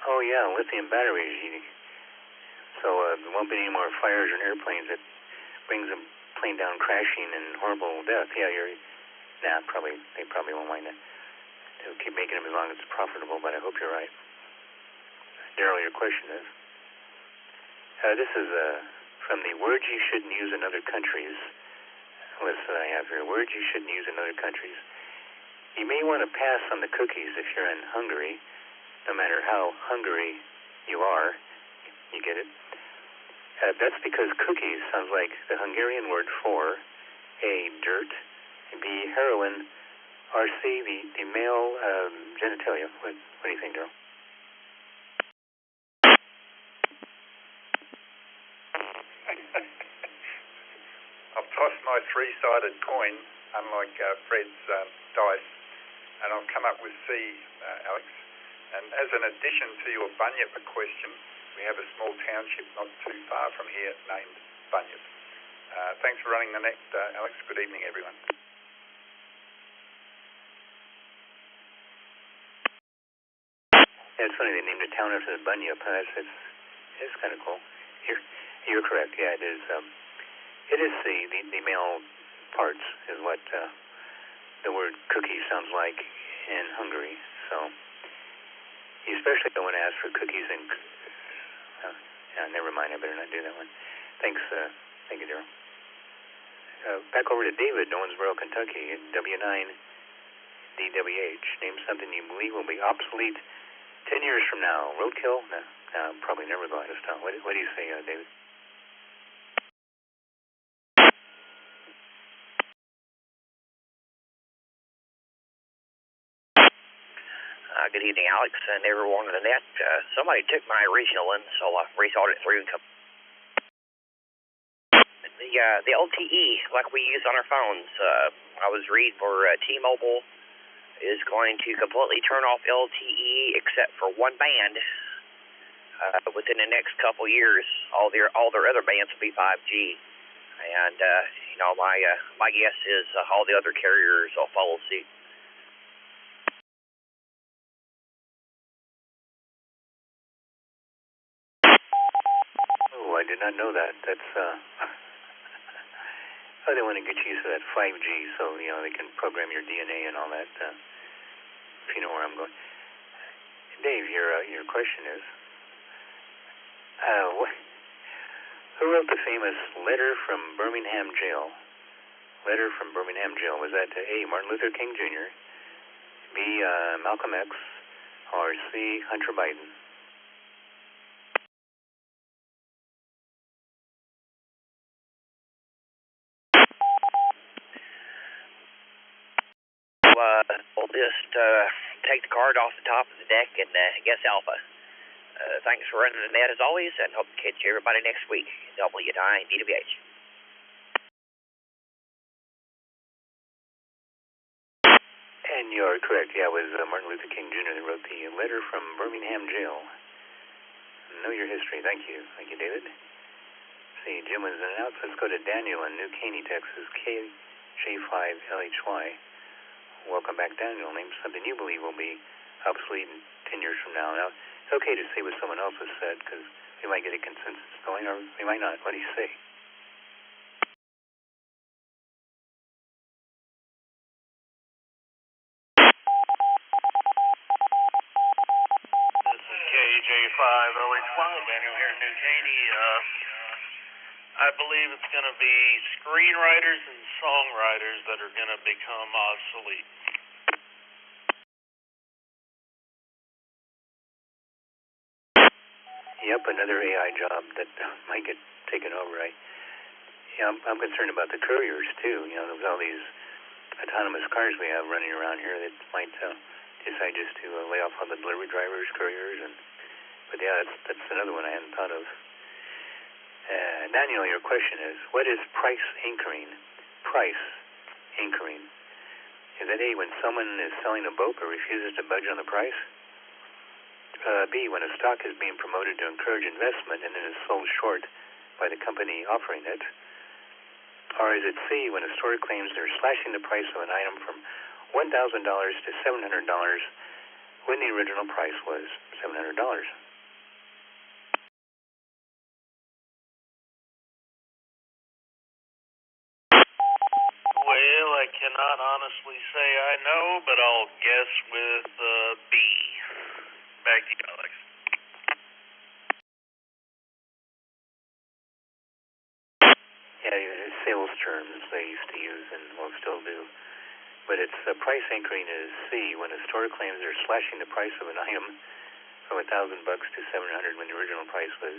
Oh, yeah, lithium batteries. So there won't be any more fires in airplanes that brings a plane down crashing and horrible death. Yeah, they probably won't mind that. They'll keep making them as long as it's profitable, but I hope you're right. Daryl, your question is? This is from the words you shouldn't use in other countries list that I have here. Words you shouldn't use in other countries. You may want to pass on the cookies if you're in Hungary, no matter how hungry you are. You get it? That's because cookies sounds like the Hungarian word for A, dirt, B, heroin, or C, the male genitalia. What do you think, Daryl? I've tossed my three-sided coin, unlike Fred's dice, and I've come up with C, Alex. And as an addition to your Bunyip question, we have a small township not too far from here named Bunyip. Thanks for running the net, Alex. Good evening, everyone. Yeah, it's funny they named a town after the Bunyip. It's kind of cool. You're correct. Yeah, it is. It is the male parts is what the word cookie sounds like in Hungary. So you especially don't want to ask for cookies and. Never mind. I better not do that one. Thanks. Thank you, Daryl. Back over to David, Owensboro, Kentucky, W9 DWH. Name something you believe will be obsolete 10 years from now. Roadkill? No, probably never going to stop. What do you say, David? Good evening, Alex, and everyone on the net. Somebody took my original one, so I rethought it through and come. The LTE, like we use on our phones, I was reading for T-Mobile is going to completely turn off LTE except for one band. Within the next couple years, all their other bands will be 5G, and my guess is all the other carriers will follow suit. Oh, I did not know that. That's they want to get you used to that 5G, so they can program your DNA and all that. If you know where I'm going, Dave, your question is, who wrote the famous letter from Birmingham jail? Letter from Birmingham jail. Was that A, Martin Luther King Jr., B, Malcolm X, or C, Hunter Biden? We'll just take the card off the top of the deck and guess Alpha. Thanks for running the net as always, and hope to catch everybody next week. W9 DWH. And you're correct. Yeah, it was Martin Luther King Jr. that wrote the letter from Birmingham jail. Know your history. Thank you. Thank you, David. See, Jim was in and out. Let's go to Daniel in New Caney, Texas. KJ5LHY. welcome back, Daniel. Name something you believe will be obsolete in 10 years from now. Now, it's okay to say what someone else has said because we might get a consensus going, or we might not. What do you say? This is KJ5LHY, Daniel here in New Caney. I believe it's going to be screenwriters and songwriters that are going to become obsolete. Yep, another AI job that might get taken over. I'm concerned about the couriers too. There's all these autonomous cars we have running around here that might decide just to lay off all the delivery drivers, couriers, but yeah, that's another one I hadn't thought of. Daniel, your question is, what is price anchoring? Price anchoring. Is that A, when someone is selling a boat but refuses to budge on the price? B, when a stock is being promoted to encourage investment and then is sold short by the company offering it? Or is it C, when a store claims they're slashing the price of an item from $1,000 to $700 when the original price was $700? Well, I cannot honestly say I know, but I'll guess with B. Back to you, Alex. Yeah, sales terms they used to use and will still do. But it's price anchoring is C, when a store claims they're slashing the price of an item from $1,000 to $700 when the original price was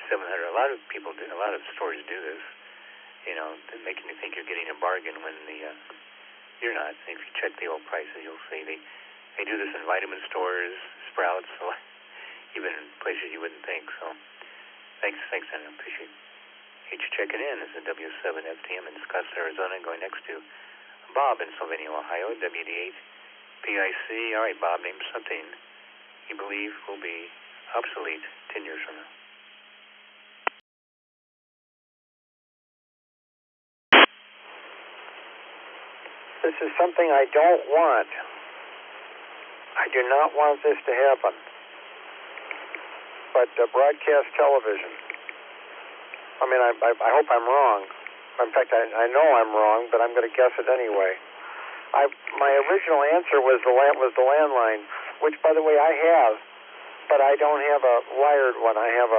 $700. A lot of people do, a lot of stores do this. Making you think you're getting a bargain when you're not. If you check the old prices, you'll see they do this in vitamin stores, Sprouts, so even in places you wouldn't think. So thanks, Daniel. Appreciate it. Hate you checking in. This is W7FTM in Scottsdale, Arizona, going next to Bob in Sylvania, Ohio, WD8 PIC. All right, Bob, name something you believe will be obsolete 10 years from now. This is something I don't want. I do not want this to happen. But broadcast television. I mean, I hope I'm wrong. In fact, I know I'm wrong, but I'm going to guess it anyway. My original answer was the landline, which, by the way, I have, but I don't have a wired one. I have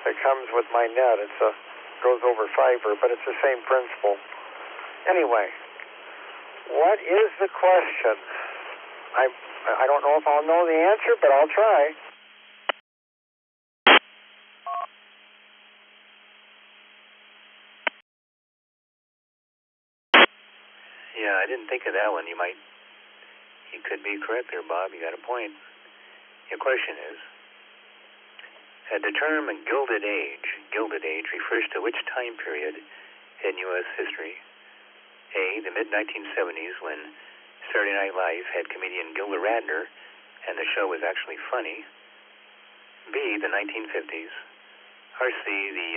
that comes with my net. Goes over fiber, but it's the same principle. Anyway. What is the question? I don't know if I'll know the answer, but I'll try. Yeah, I didn't think of that one. You could be correct there, Bob. You got a point. Your question is, the term Gilded Age refers to which time period in U.S. history? A, the mid-1970s, when Saturday Night Live had comedian Gilda Radner, and the show was actually funny. B, the 1950s. Or C, the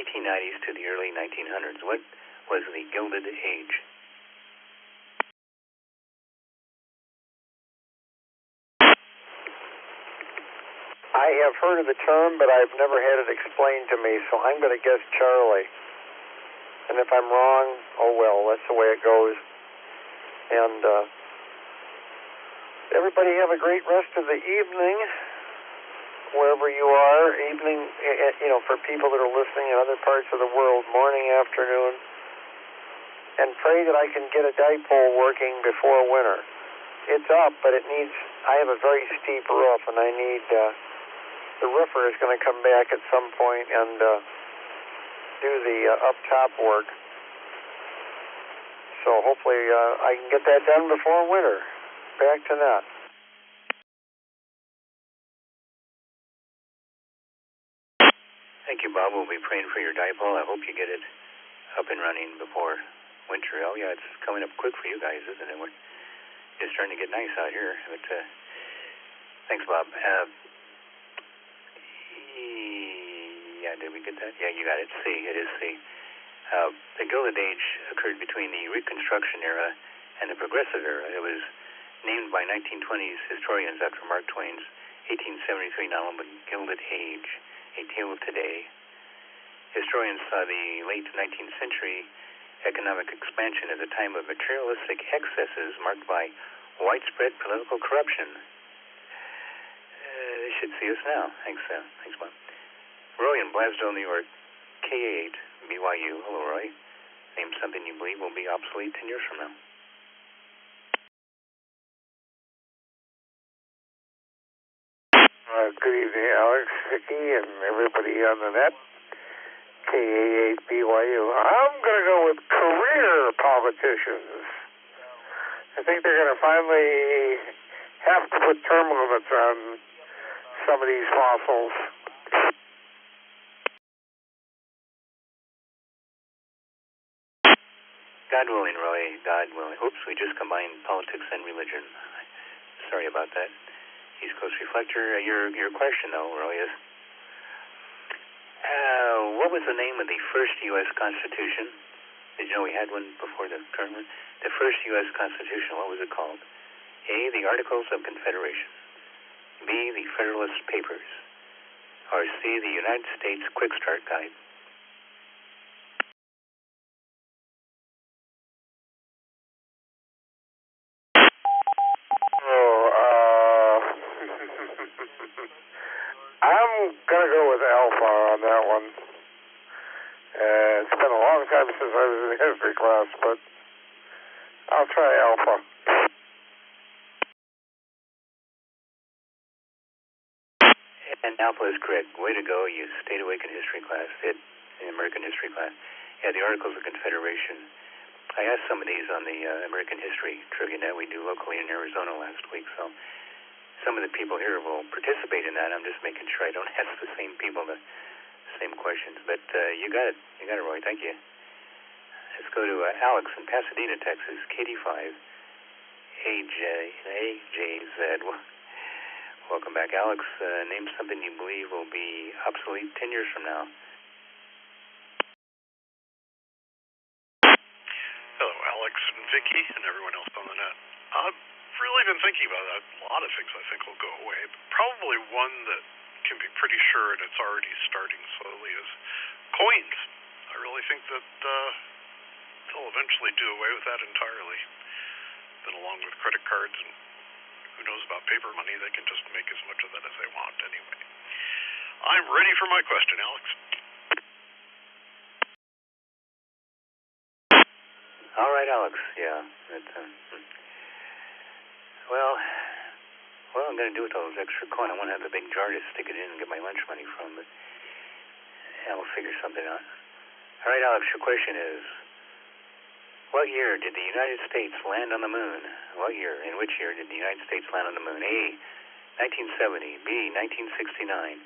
1890s to the early 1900s. What was the Gilded Age? I have heard of the term, but I've never had it explained to me, so I'm going to guess Charlie. And if I'm wrong, oh well, that's the way it goes. And everybody have a great rest of the evening, wherever you are. Evening, for people that are listening in other parts of the world, morning, afternoon. And pray that I can get a dipole working before winter. It's up, but I have a very steep roof, and I need, the roofer is going to come back at some point and do the up top work. So hopefully I can get that done before winter. Back to that. Thank you, Bob. We'll be praying for your dipole. I hope you get it up and running before winter. Oh, yeah, it's coming up quick for you guys, isn't it? It's starting to get nice out here. But thanks, Bob. Yeah, did we get that? Yeah, you got it. C. It is C. The Gilded Age occurred between the Reconstruction era and the Progressive Era. It was named by 1920s historians after Mark Twain's 1873 novel The Gilded Age, A Tale of Today. Historians saw the late 19th century economic expansion as a time of materialistic excesses marked by widespread political corruption. They should see us now. Thanks, Bob. Roy in Blasdell, New York, KA8, BYU. Hello, Roy. Name something you believe will be obsolete 10 years from now. Good evening, Alex, Vicky, and everybody on the net. KA8 BYU. I'm going to go with career politicians. I think they're going to finally have to put term limits on some of these fossils. God willing, Roy, God willing. Oops, we just combined politics and religion. Sorry about that. East Coast Reflector, your question, though, Roy, is what was the name of the first U.S. Constitution? Did you know we had one before the current one? The first U.S. Constitution, what was it called? A, the Articles of Confederation. B, the Federalist Papers. Or C, the United States Quick Start Guide. I'm going to go with Alpha on that one. It's been a long time since I was in history class, but I'll try Alpha. And Alpha is correct. Way to go. You stayed awake in history class, in American history class. Yeah, the Articles of Confederation. I asked some of these on the American History Trivia Net we do locally in Arizona last week, so some of the people here will participate in that. I'm just making sure I don't ask the same people the same questions. But you got it. You got it, Roy. Thank you. Let's go to Alex in Pasadena, Texas, KD5, AJZ. Welcome back, Alex. Name something you believe will be obsolete 10 years from now. Hello, Alex and Vicky and everyone else on the net. I've really been thinking about that. A lot of things I think will go away. But probably one that can be pretty sure, and it's already starting slowly, is coins. I really think that they'll eventually do away with that entirely. Then along with credit cards and who knows about paper money, they can just make as much of that as they want anyway. I'm ready for my question, Alex. All right, Alex. Yeah. That's, well, I'm going to do with all those extra coin. I want to have a big jar to stick it in and get my lunch money from, but we'll figure something out. All right, Alex, your question is, what year did the United States land on the moon? What year? In which year did the United States land on the moon? A, 1970. B, 1969.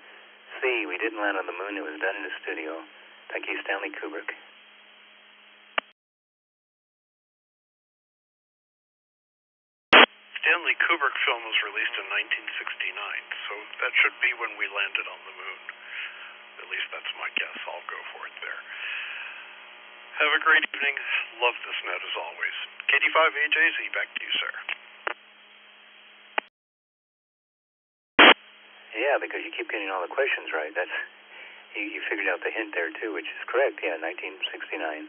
C, we didn't land on the moon. It was done in a studio. Thank you, Stanley Kubrick. Stanley Kubrick film was released in 1969, so that should be when we landed on the moon. At least that's my guess. I'll go for it there. Have a great evening. Love this net as always. KD5AJZ, back to you, sir. Yeah, because you keep getting all the questions right. That's you figured out the hint there too, which is correct. Yeah, 1969,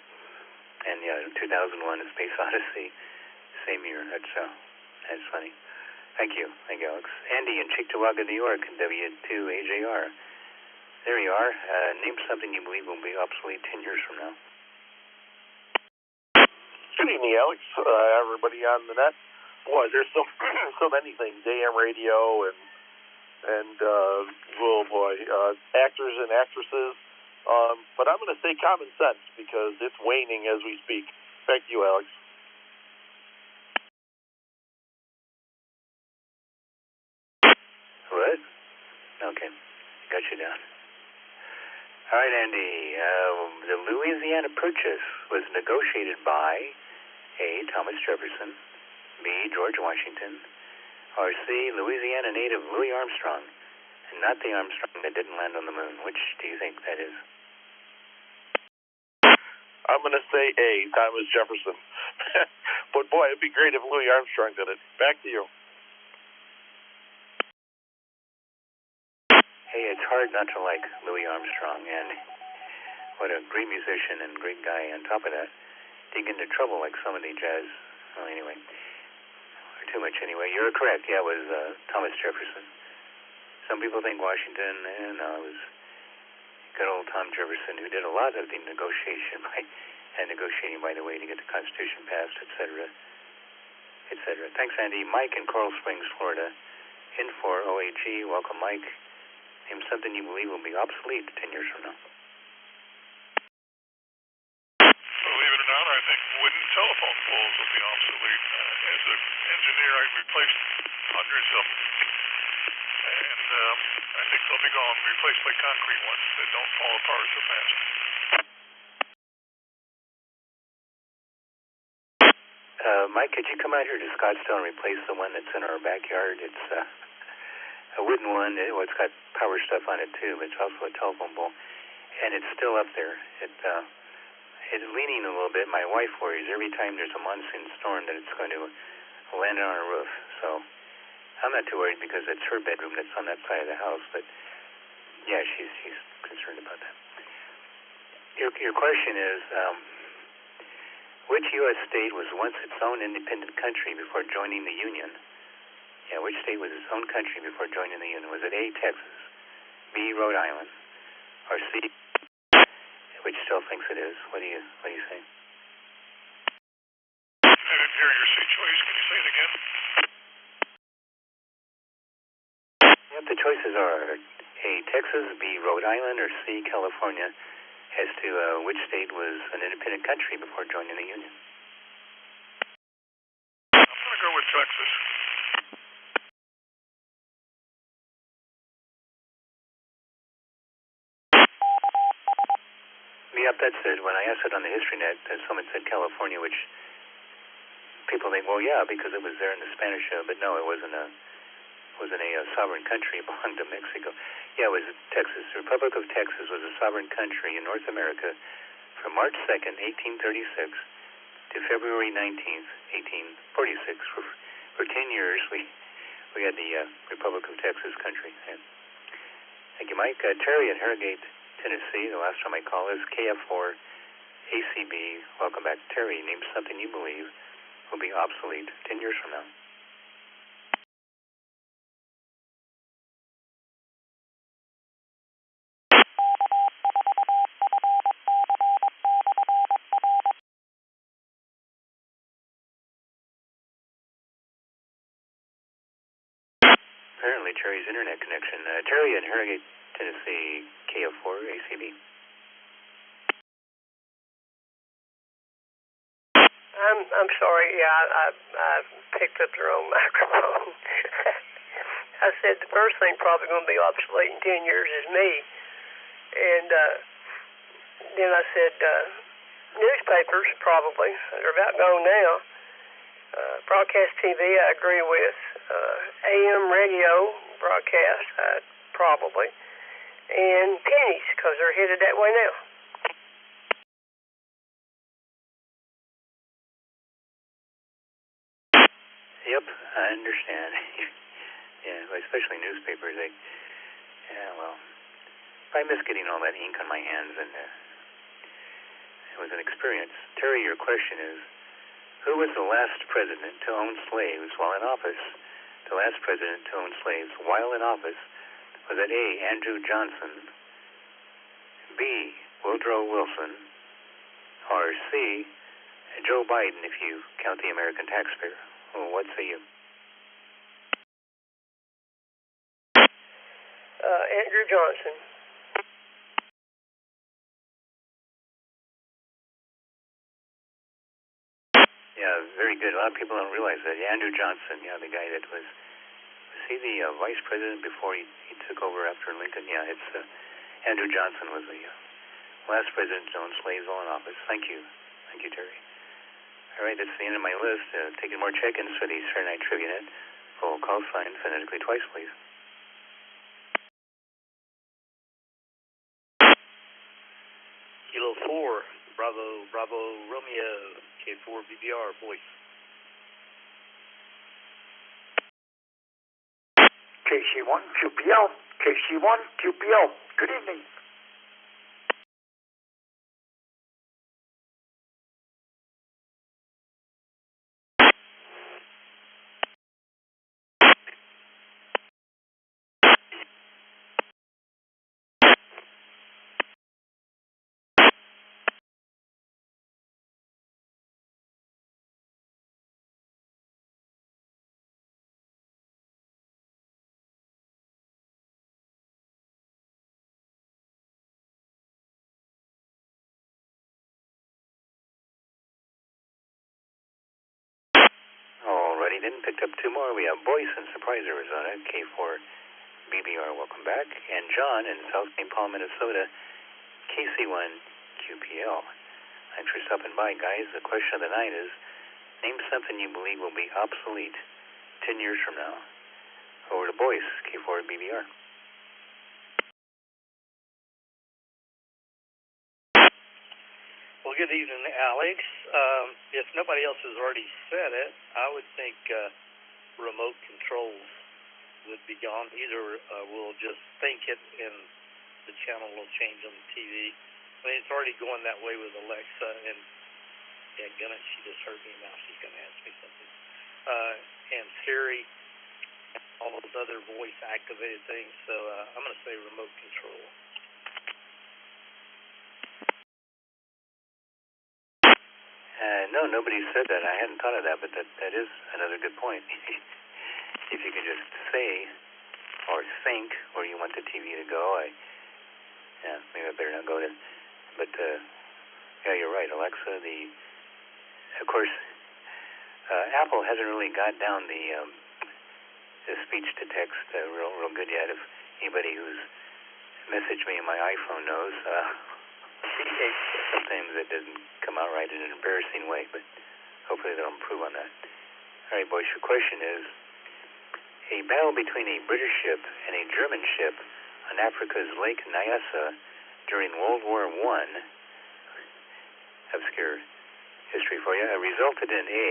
and yeah, 2001: A Space Odyssey, same year. That's funny. Thank you, Alex. Andy in Cheektowaga, New York, W2AJR. There you are. Name something you believe will be obsolete 10 years from now. Good evening, Alex. Everybody on the net. Boy, there's so many things. AM radio and actors and actresses. But I'm going to say common sense because it's waning as we speak. Thank you, Alex. What? Okay. Got you down. All right, Andy. The Louisiana Purchase was negotiated by A, Thomas Jefferson, B, George Washington, or C, Louisiana native Louis Armstrong, and not the Armstrong that didn't land on the moon. Which do you think that is? I'm going to say A, Thomas Jefferson. But boy, it'd be great if Louis Armstrong did it. Back to you. Hey, it's hard not to like Louis Armstrong, and what a great musician and great guy on top of that. Didn't get into trouble like some of the jazz. Well, anyway, or too much anyway. You're correct. Yeah, it was Thomas Jefferson. Some people think Washington, and no, it was good old Tom Jefferson, who did a lot of the negotiating, by the way, to get the Constitution passed, etc., etc. Thanks, Andy. Mike in Coral Springs, Florida, in for OAG. Welcome, Mike. Name something you believe will be obsolete 10 years from now. Believe it or not, I think wooden telephone poles will be obsolete. As an engineer, I've replaced hundreds of them. And I think they'll be gone, replaced by concrete ones that don't fall apart so fast. Mike, could you come out here to Scottsdale and replace the one that's in our backyard? It's a wooden one. It's got power stuff on it too, but it's also a telephone pole, and it's still up there. It's leaning a little bit. My wife worries every time there's a monsoon storm that it's going to land on our roof. So I'm not too worried because it's her bedroom that's on that side of the house. But yeah, she's concerned about that. Your question is, which U.S. state was once its own independent country before joining the Union? Yeah, which state was its own country before joining the Union? Was it A, Texas, B, Rhode Island, or C, which still thinks it is? What do you say? I didn't hear your C choice. Can you say it again? Yep, the choices are A, Texas, B, Rhode Island, or C, California, as to which state was an independent country before joining the Union. I'm going to go with Texas. Yep, that's it. When I asked it on the HistoryNet, someone said California, which people think, well, yeah, because it was there in the Spanish era, but no, it wasn't a sovereign country. It belonged to Mexico. Yeah, it was Texas. The Republic of Texas was a sovereign country in North America from March 2nd, 1836 to February 19th, 1846. For 10 years, we had the Republic of Texas country. Yeah. Thank you, Mike. Terry in Harrogate, Tennessee. The last time I call is KF4 ACB. Welcome back, Terry. Name something you believe will be obsolete 10 years from now. Apparently, Terry's internet connection. Terry in Harrogate, Tennessee, KF4 ACB. I'm sorry. Yeah, I picked up the wrong microphone. I said the first thing probably going to be obsolete in 10 years is me, and then I said newspapers probably. They're about gone now. Broadcast TV, I agree with. AM radio broadcast, probably, and pennies because they're headed that way now. Yep, I understand. Yeah, especially newspapers. I miss getting all that ink on my hands, and it was an experience. Terry, your question is, who was the last president to own slaves while in office? The last president to own slaves while in office was it A, Andrew Johnson, B, Woodrow Wilson, or C, Joe Biden, if you count the American taxpayer? Well, what say you? Andrew Johnson. Yeah, very good. A lot of people don't realize that. Andrew Johnson, the guy that was he the vice president before he took over after Lincoln? Yeah, it's Andrew Johnson was the last president to own slaves while in office. Thank you, Terry. All right, that's the end of my list. Taking more check-ins for the Saturday Night Trivia Net. Full call sign phonetically twice, please. Kilo 4, Bravo, Romeo, K4 BBR, voice. KC1 QPL. KC1 QPL. Good evening. Alrighty then, picked up two more. We have Boyce in Surprise, Arizona, K4 BBR, welcome back. And John in South St. Paul, Minnesota, KC1 QPL. Thanks for stopping by, guys. The question of the night is, name something you believe will be obsolete 10 years from now. Over to Boyce, K4 BBR. Well, good evening, Alex. If nobody else has already said it, I would think remote controls would be gone. Either we'll just think it and the channel will change on the TV. I mean, it's already going that way with Alexa, and she just heard me now. She's going to ask me something. And Siri, all those other voice-activated things. So I'm going to say remote control. No, nobody said that. I hadn't thought of that, but that is another good point. If you could just say or think where you want the TV to go, maybe I better not go to. But yeah, you're right, Alexa. Of course, Apple hasn't really got down the speech to text real good yet. If anybody who's messaged me on my iPhone knows. Sometimes it doesn't come out right in an embarrassing way, but hopefully they'll improve on that. All right, boys, your question is, a battle between a British ship and a German ship on Africa's Lake Nyasa during World War I, obscure history for you, resulted in A,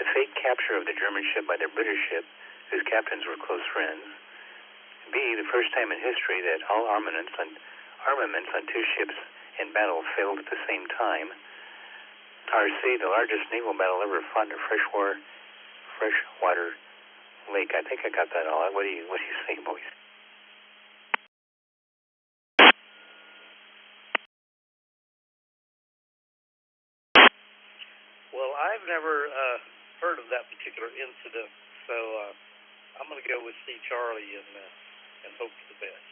the fake capture of the German ship by the British ship, whose captains were close friends, B, the first time in history that all armaments on two ships in battle failed at the same time, or C, the largest naval battle ever fought in a freshwater lake. I think I got that all. What do you say, boys? Well, I've never heard of that particular incident, so I'm going to go with C, Charlie, and hope for the best.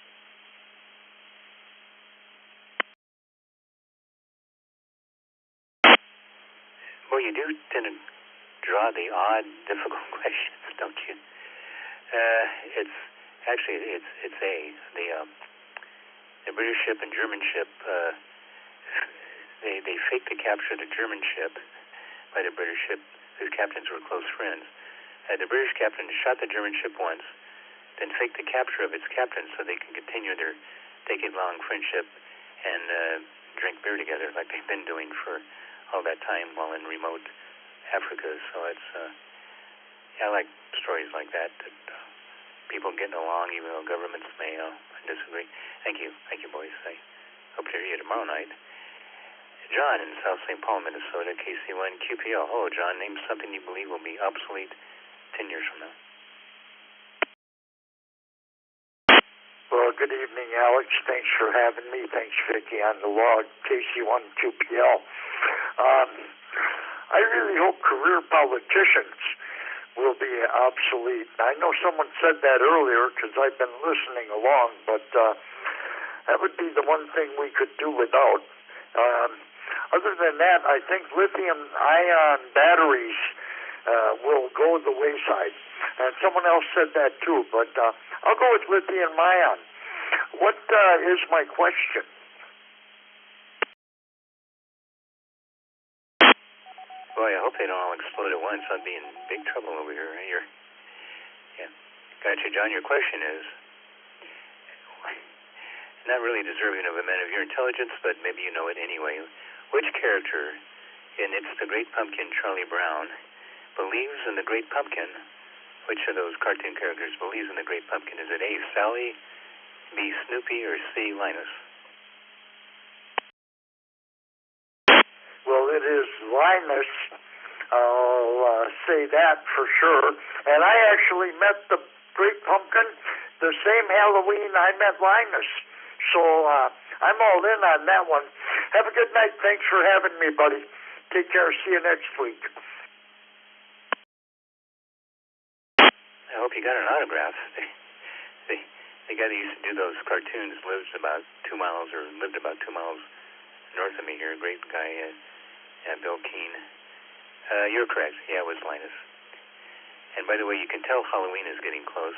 Well, you do tend to draw the odd, difficult questions, don't you? It's A. The British ship and German ship, they faked the capture of the German ship by the British ship, whose captains were close friends. The British captain shot the German ship once, then faked the capture of its captain so they can continue their decade-long friendship and drink beer together like they've been doing for all that time while in remote Africa. So it's, I like stories like that people getting along even though governments may disagree. Thank you, boys. I hope to hear you tomorrow night. John in South St. Paul, Minnesota, KC1 QPL. Oh, John, name something you believe will be obsolete 10 years from now. Well, good evening, Alex. Thanks for having me. Thanks, Vicki, on the log, KC1 QPL. I really hope career politicians will be obsolete. I know someone said that earlier because I've been listening along, but that would be the one thing we could do without. Other than that, I think lithium-ion batteries will go the wayside. And someone else said that too, but I'll go with lithium-ion. What is my question? Boy, I hope they don't all explode at once. I'd be in big trouble over here. Yeah. Gotcha, John. Your question is not really deserving of a man of your intelligence, but maybe you know it anyway. Which character in It's the Great Pumpkin, Charlie Brown, believes in the Great Pumpkin Which of those cartoon characters believes in the Great Pumpkin? Is it A, Sally, B, Snoopy, or C, Linus? Well, it is Linus. I'll say that for sure. And I actually met the Great Pumpkin the same Halloween I met Linus. So I'm all in on that one. Have a good night. Thanks for having me, buddy. Take care. See you next week. I hope you got an autograph. The guy that used to do those cartoons lived about 2 miles north of me here. A great guy, Bill Keene. You're correct. Yeah, it was Linus. And by the way, you can tell Halloween is getting close.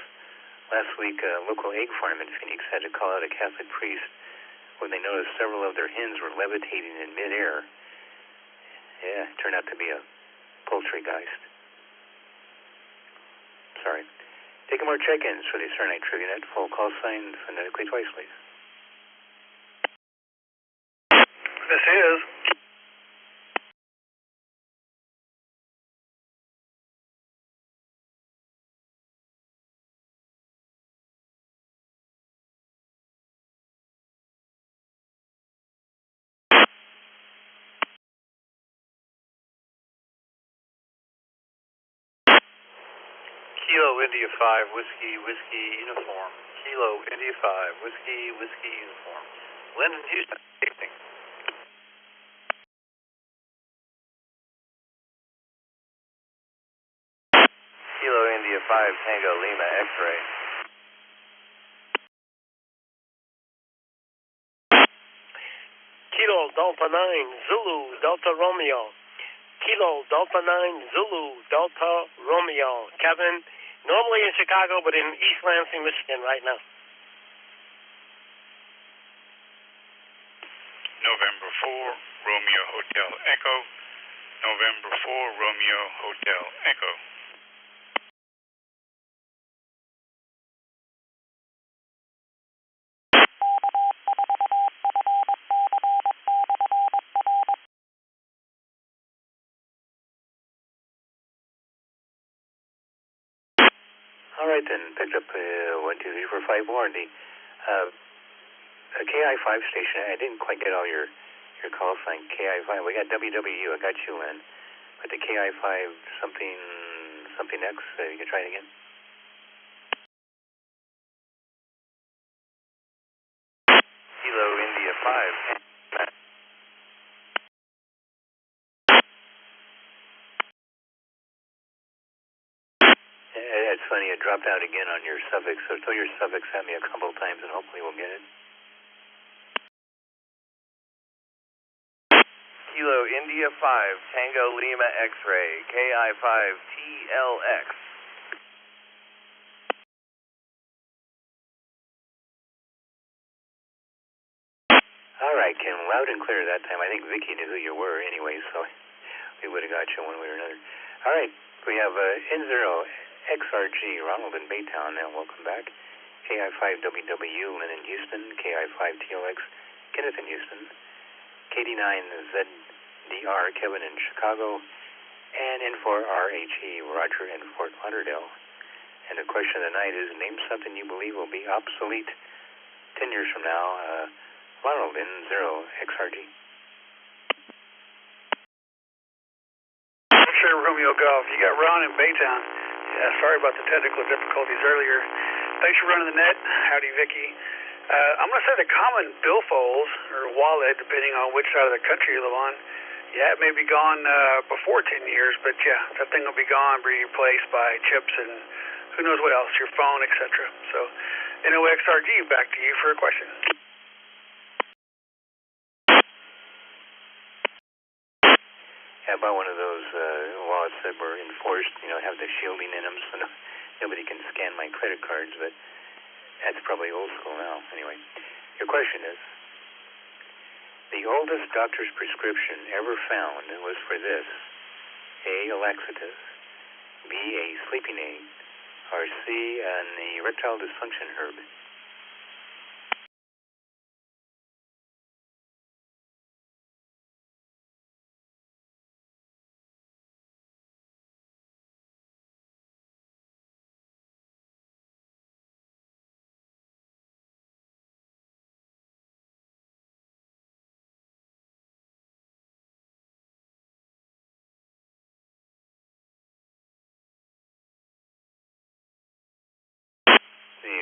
Last week, a local egg farm in Phoenix had to call out a Catholic priest when they noticed several of their hens were levitating in midair. Yeah, it turned out to be a poultrygeist. Sorry. Taking more check-ins for the Saturday Night Trivia Net. Full call sign phonetically twice, please. This is Kilo India 5 Whiskey Whiskey Uniform. Kilo India 5 Whiskey Whiskey Uniform. Lyndon, Houston. Good evening. Kilo India 5 Tango Lima X-ray. Kilo Delta 9 Zulu Delta Romeo. Kilo Delta 9 Zulu Delta Romeo. Kevin, normally in Chicago, but in East Lansing, Michigan right now. November 4 Romeo Hotel Echo. November 4 Romeo Hotel Echo. All right, then. Picked up 1, 2, 3, 4, 5 more. The KI5 station. I didn't quite get all your call sign. KI5. We got WWU. I got you, Lynn. But the KI5 something X. You can try it again. Kilo India 5. It's funny, it dropped out again on your suffix, so throw your suffix at me a couple times and hopefully we'll get it. Kilo India 5 Tango Lima X-ray. KI5 TLX. All right, Ken, loud and clear that time. I think Vicky knew who you were anyway, so we would have got you one way or another. All right, we have N0 XRG, Ronald in Baytown. Now, welcome back. KI5WW, Lynn in Houston. KI5TLX, Kenneth in Houston. KD9ZDR, Kevin in Chicago. And N4RHE, Roger in Fort Lauderdale. And the question of the night is, name something you believe will be obsolete 10 years from now. Ronald in 0XRG. X-ray Romeo Golf. You got Ron in Baytown. Yeah, sorry about the technical difficulties earlier. Thanks for running the net. Howdy, Vicky. I'm going to say the common billfolds, or wallet, depending on which side of the country you live on. Yeah, it may be gone before 10 years, but yeah, that thing will be gone, be replaced by chips and who knows what else, your phone, etc. So, NOXRG, back to you for a question. I bought one of those wallets that were enforced, have the shielding in them so nobody can scan my credit cards, but that's probably old school now. Anyway, your question is, the oldest doctor's prescription ever found was for this: A, a laxative, B, a sleeping aid, or C, an erectile dysfunction herb.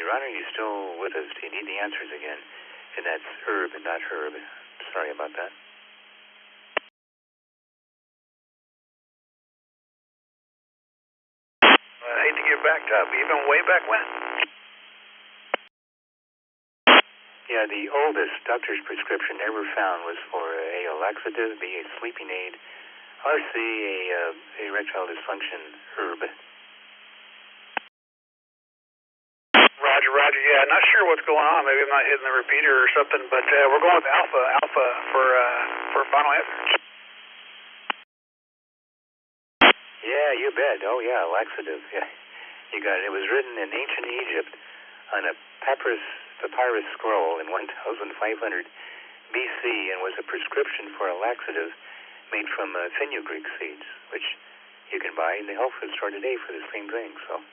Ron, are you still with us? Do you need the answers again? And that's herb, not herb. Sorry about that. I hate to get backed up, even way back when. Yeah, the oldest doctor's prescription ever found was for A, a laxative, B, a sleeping aid, or C, a erectile dysfunction herb. Roger. Yeah, not sure what's going on. Maybe I'm not hitting the repeater or something, but we're going with alpha for final answer. Yeah, you bet. Oh, yeah, laxative. Yeah, you got it. It was written in ancient Egypt on a papyrus scroll in 1500 BC and was a prescription for a laxative made from fenugreek seeds, which you can buy in the health food store today for the same thing. So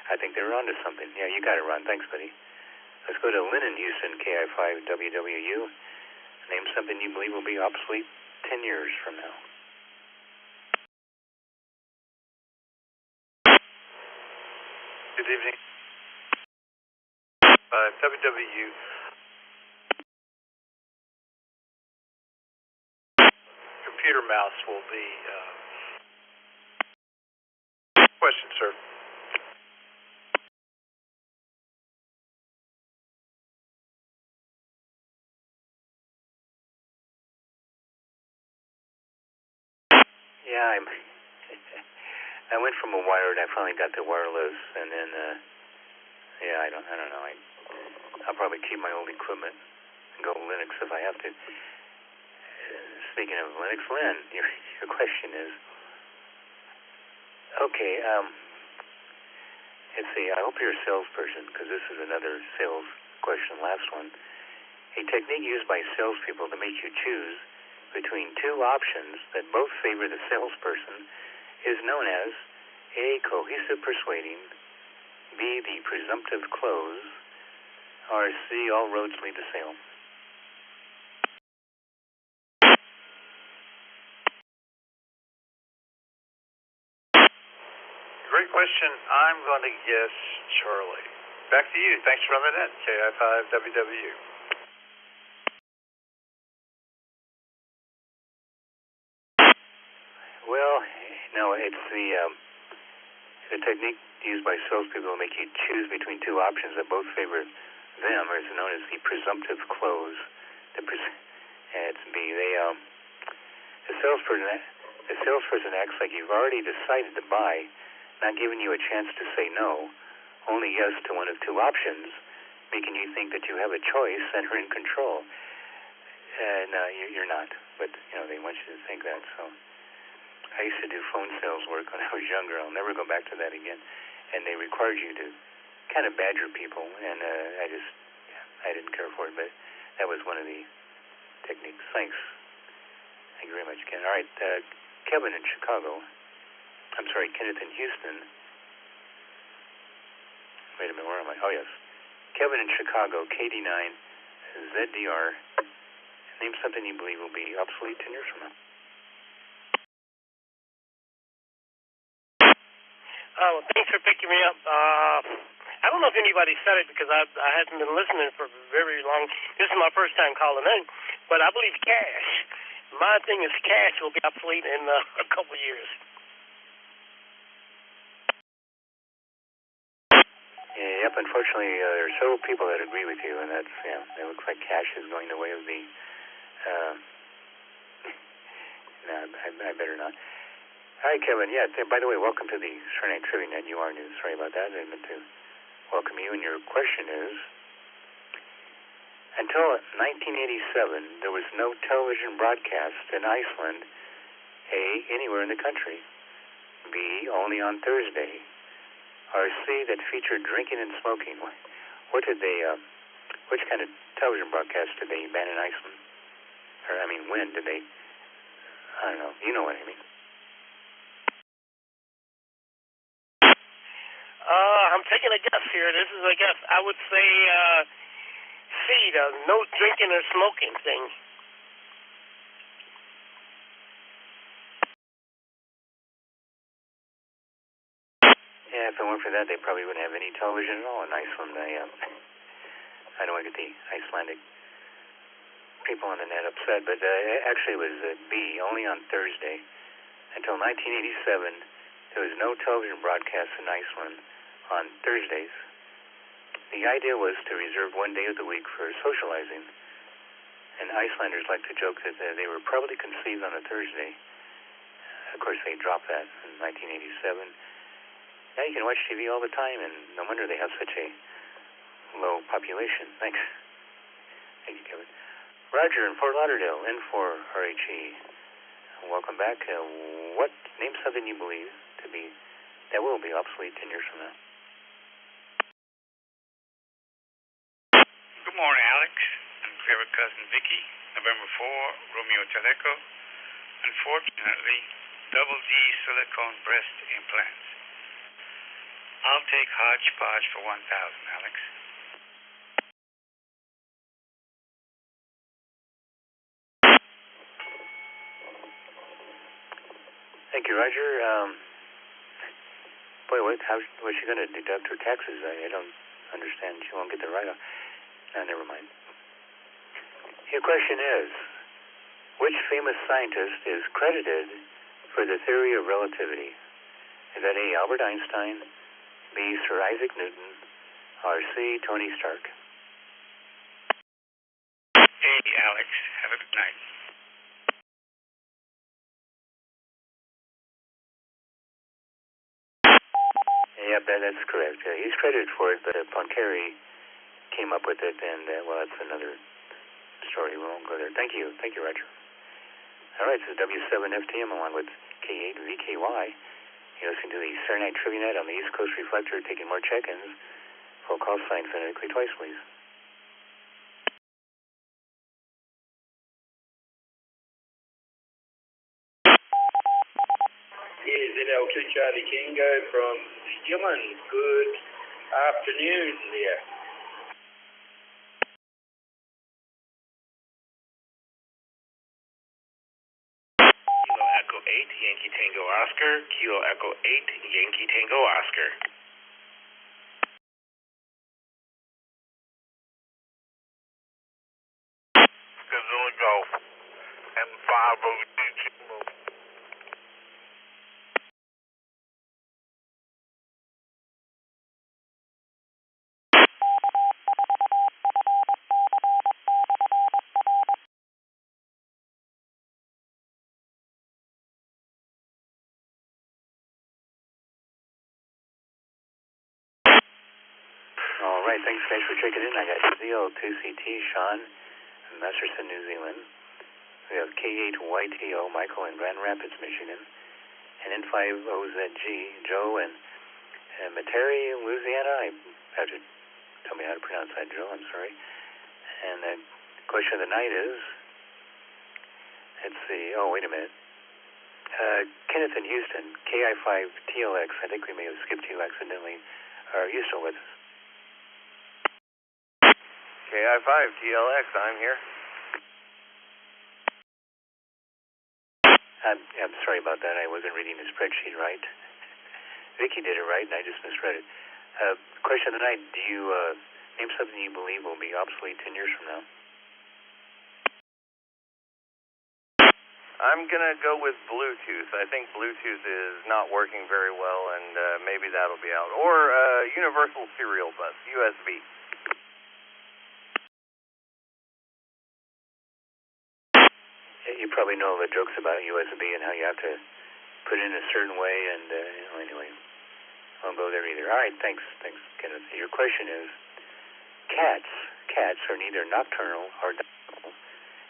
I think they're onto something. Yeah, you got it, Ron. Thanks, buddy. Let's go to Lynn in Houston, KI5WWU. Name something you believe will be obsolete 10 years from now. Good evening. WWU. Computer mouse will be. Question, sir. Yeah, I went from a wired. I finally got to wireless, and then I don't know. I'll probably keep my old equipment and go Linux if I have to. Speaking of Linux, Lynn, your question is okay. Let's see. I hope you're a salesperson because this is another sales question. Last one. A technique used by salespeople to make you choose between two options that both favor the salesperson is known as A, cohesive persuading, B, the presumptive close, or C, all roads lead to sale. Great question. I'm going to guess Charlie. Back to you. Thanks for running that. KI5WWU. Well, no, it's the technique used by salespeople to make you choose between two options that both favor them, or is known as the presumptive close. It's B. The salesperson acts like you've already decided to buy, not giving you a chance to say no, only yes to one of two options, making you think that you have a choice and are in control. No, you're not, but they want you to think that. So I used to do phone sales work when I was younger. I'll never go back to that again. And they required you to kind of badger people, and I didn't care for it, but that was one of the techniques. Thanks. Thank you very much, Ken. All right, Kevin in Chicago. I'm sorry, Kenneth in Houston. Wait a minute, where am I? Oh, yes. Kevin in Chicago, KD9, ZDR. Name something you believe will be obsolete 10 years from now. Thanks for picking me up. I don't know if anybody said it because I hadn't been listening for very long. This is my first time calling in, but I believe cash. My thing is cash will be obsolete in a couple years. Yep, unfortunately, there are several people that agree with you, and it looks like cash is going the way of the. No, I better not. Hi, Kevin. Yeah, by the way, welcome to the Saturday Night Trivia Net. You are new. Sorry about that. I meant to welcome you. And your question is, until 1987, there was no television broadcast in Iceland, A, anywhere in the country, B, only on Thursday, or C, that featured drinking and smoking. What did they, which kind of television broadcast did they ban in Iceland? Or, when did they, I don't know. You know what I mean. I'm taking a guess here. This is a guess. I would say C, the no drinking or smoking thing. Yeah, if it weren't for that, they probably wouldn't have any television at all in Iceland. I don't want to get the Icelandic people on the net upset, but actually it was B, only on Thursday. Until 1987, there was no television broadcast in Iceland on Thursdays. The idea was to reserve one day of the week for socializing, and Icelanders like to joke that they were probably conceived on a Thursday. Of course, they dropped that in 1987. Now you can watch TV all the time, and no wonder they have such a low population. Thanks. Thank you, Kevin. Roger in Fort Lauderdale, in for RHE. Welcome back. What name something you believe to be that will be obsolete 10 years from now? Good morning, Alex and favorite cousin Vicky. November 4, Romeo Teleco. Unfortunately, double D silicone breast implants. I'll take hodgepodge for 1,000, Alex. Thank you, Roger. Boy, what's she going to deduct her taxes? I don't understand. She won't get the write-off. Never mind. Your question is, which famous scientist is credited for the theory of relativity? Is that A, Albert Einstein, B, Sir Isaac Newton, or C, Tony Stark? Hey, Alex. Have a good night. Yep, that's correct. He's credited for it, but Poincaré came up with it, and, well, that's another story. We won't go there. Thank you. Thank you, Roger. All right, so W7FTM along with K8VKY. You're listening to the Saturday Night Trivia Night on the East Coast Reflector, taking more check-ins. Full call sign phonetically twice, please. Is it L2 Charlie Kingo from Skillen? Good afternoon there. Kilo Echo 8, Yankee Tango Oscar. Kilo Echo 8, Yankee Tango Oscar. Schedule a golf. M502 All right, thanks for checking in. I got ZL2CT, Sean, Masterson, New Zealand. We have K8YTO, Michael in Grand Rapids, Michigan. And N5OZG, Joe in Metairie, Louisiana. I have to tell me how to pronounce that, Joe. I'm sorry. And the question of the night is, let's see. Oh, wait a minute. Kenneth in Houston, KI5TLX. I think we may have skipped you accidentally. Are you still with us? KI5TLX, I'm here. I'm sorry about that. I wasn't reading the spreadsheet right. Vicky did it right, and I just misread it. Question of the night, do you name something you believe will be obsolete 10 years from now? I'm going to go with Bluetooth. I think Bluetooth is not working very well, and maybe that'll be out. Or Universal Serial Bus, USB. You probably know all the jokes about USB and how you have to put it in a certain way, and anyway, I won't go there either. All right, thanks, Kenneth. Your question is, cats are neither nocturnal or diurnal.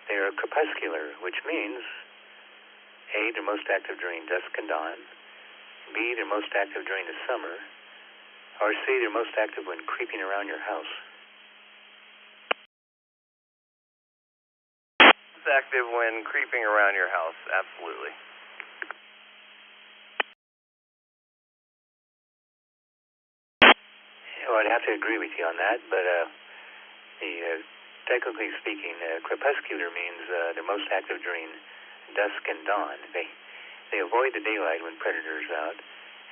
They are crepuscular, which means A, they're most active during dusk and dawn, B, they're most active during the summer, or C, they're most active when creeping around your house. Active when creeping around your house, absolutely. Well, I'd have to agree with you on that, but technically speaking, crepuscular means they're most active during dusk and dawn. They avoid the daylight when predators are out,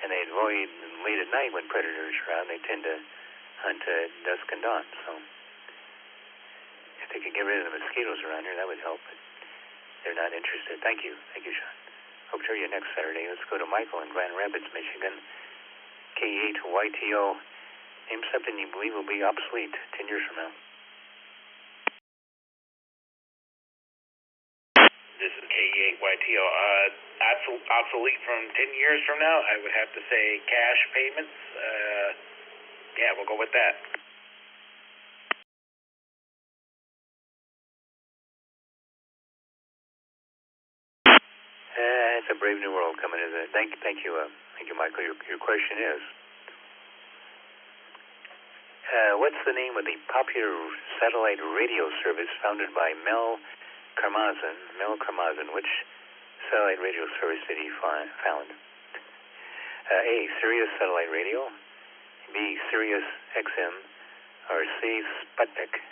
and they avoid late at night when predators are around. They tend to hunt dusk and dawn. So if they could get rid of the mosquitoes around here, that would help. But they're not interested. Thank you, Sean. Hope to hear you next Saturday. Let's go to Michael in Grand Rapids, Michigan. K8YTO. Name something you believe will be obsolete 10 years from now. This is K8YTO. Obsolete from 10 years from now, I would have to say cash payments. Yeah, we'll go with that. It's a brave new world coming, isn't it? Thank you, Michael. Your question is, what's the name of the popular satellite radio service founded by Mel Karmazin? Which satellite radio service did he found? A, Sirius Satellite Radio, B, Sirius XM, or C, Sputnik?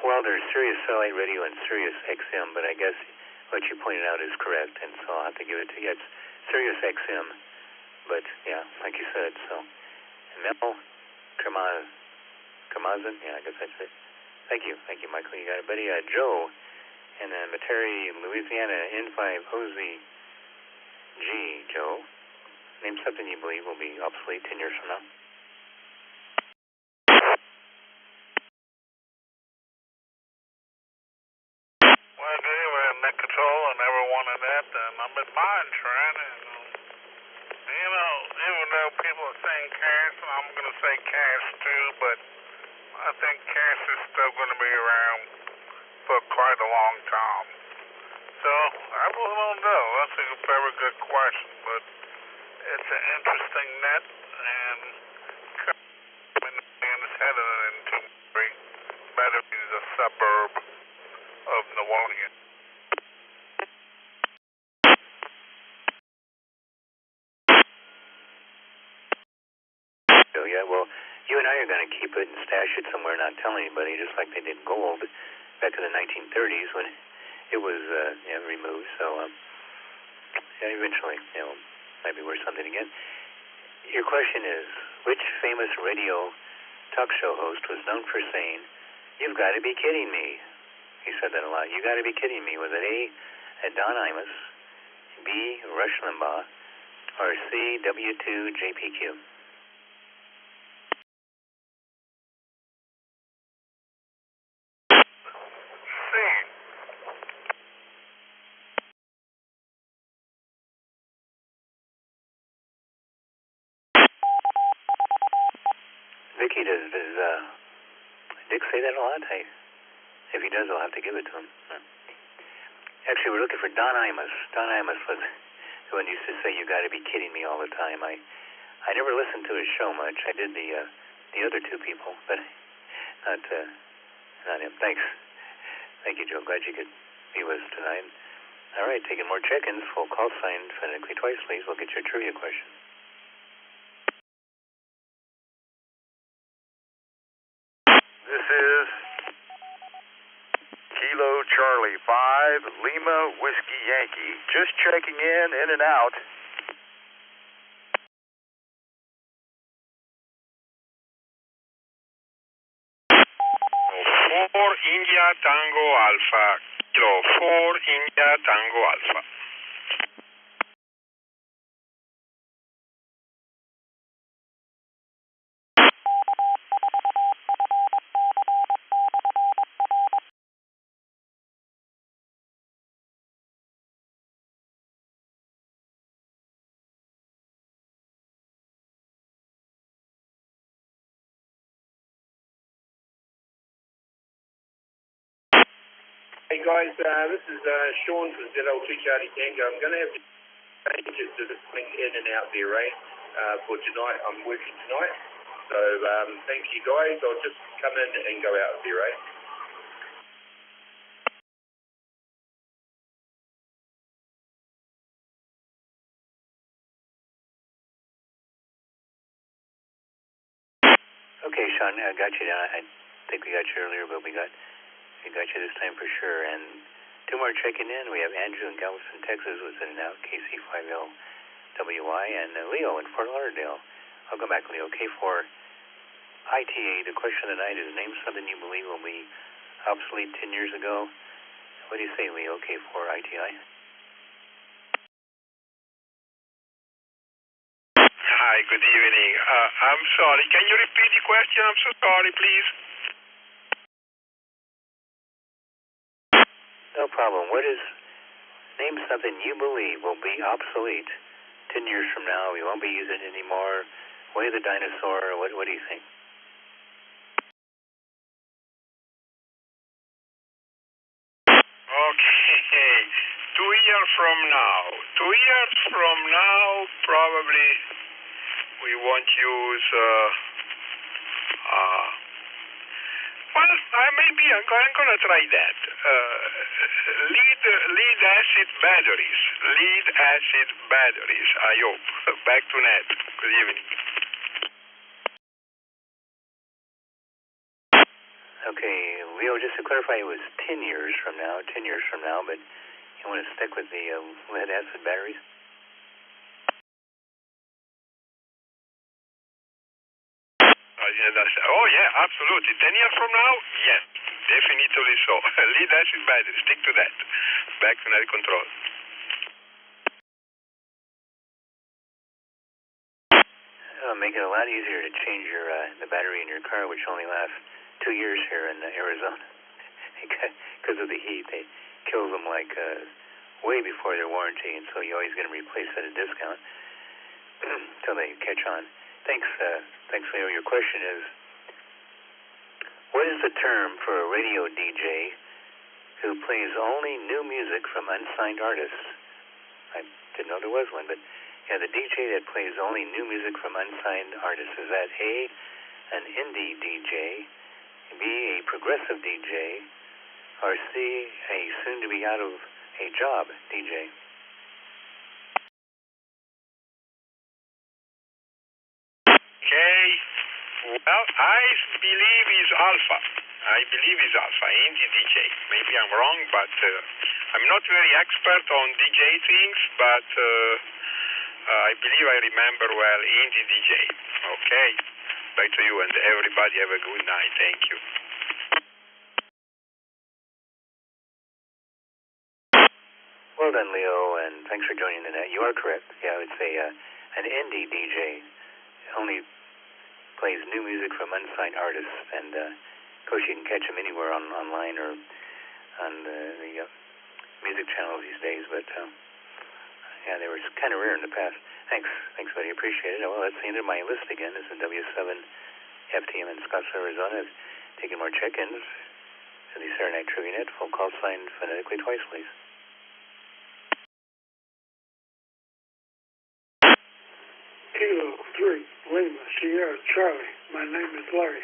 Well, there's Sirius Satellite Radio and Sirius XM, but I guess what you pointed out is correct, and so I'll have to give it to you. It's Sirius XM, but yeah, like you said, so Mel Karmazin, yeah, I guess that's it. Thank you, Michael. You got it, buddy. Joe in Metairie, Louisiana, N5OZG. Joe, name something you believe will be obsolete 10 years from now. Well, good evening, Net Control and everyone in that. I'm at mine trying, and even though people are saying cash, I'm going to say cash too, but I think cash is still going to be around for quite a long time. So I really don't know. That's a very good question, but it's an interesting net, and it's headed into better be the suburb of New Orleans. So yeah, well, you and I are going to keep it and stash it somewhere, not tell anybody, just like they did gold back in the 1930s when it was removed. So yeah, eventually, might be worth something again. Your question is, which famous radio talk show host was known for saying, "You've got to be kidding me"? He said that a lot. You got to be kidding me. Was it A, Don Imus, B, Rush Limbaugh, or C, W2JPQ? Vicky, does Dick say that a lot? If he does, I'll have to give it to him. Actually, we're looking for Don Imus. Don Imus was the one who used to say, "You got to be kidding me" all the time. I never listened to his show much. I did the other two people, but not him. Thanks. Thank you, Joe. Glad you could be with us tonight. All right, taking more check-ins. Full call sign phonetically twice, please. We'll get your trivia question. This is Kilo Charlie 5, Lima Whiskey Yankee. Just checking in and out. For India Tango Alpha, Kilo 4 India Tango Alpha. Hey guys, this is Sean from ZL2 Charlie Tango. I'm going to have to change it to the link in and out there, right? For tonight, I'm working tonight. So thank you guys. I'll just come in and go out there, right? Okay, Sean, I got you down. I think we got you earlier, but we got you this time for sure. And two more checking in. We have Andrew in Galveston, Texas, was in and out, KC5LWI, and Leo in Fort Lauderdale. Welcome back, Leo. K4 ITA. The question of the night is, name something you believe will be obsolete 10 years ago. What do you say, Leo? K4 ITI. Hi, good evening. I'm sorry. Can you repeat the question? I'm so sorry, please. No problem. Name something you believe will be obsolete 10 years from now. We won't be using it anymore. Way of the dinosaur. What do you think? Okay. 2 years from now. 2 years from now, probably we won't use, maybe I'm going to try that. Lead acid batteries. Lead acid batteries, I hope. Back to Ned. Good evening. Okay, Leo, just to clarify, it was 10 years from now, but you want to stick with the lead acid batteries? Oh, yeah, absolutely. 10 years from now? Yes, definitely so. Lead acid battery, stick to that. Back to net control. It'll make it a lot easier to change the battery in your car, which only lasts 2 years here in Arizona. Because of the heat, they kill them like way before their warranty, and so you always get them replaced at a discount until they catch on. Thanks, Leo. Your question is, what is the term for a radio DJ who plays only new music from unsigned artists? I didn't know there was one, but yeah, the DJ that plays only new music from unsigned artists. Is that A, an indie DJ, B, a progressive DJ, or C, a soon-to-be out-of-a-job DJ? Okay. Well, I believe it's Alpha. Indie DJ. Maybe I'm wrong, but I'm not very expert on DJ things, but I believe I remember well indie DJ. Okay. Back to you, and everybody have a good night. Thank you. Well done, Leo, and thanks for joining the net. You are correct. Yeah, I would say an indie DJ only plays new music from unsigned artists, and of course you can catch them anywhere online or on the music channels these days, but yeah, they were kind of rare in the past. Thanks, buddy, appreciate it. Well, that's the end of my list again. This is W7 FTM in Scottsdale, Arizona. Taking more check-ins to the Saturday Night Trivia Net. Full call sign phonetically twice, please. Kilo 3, Lima, Sierra, Charlie. My name is Larry.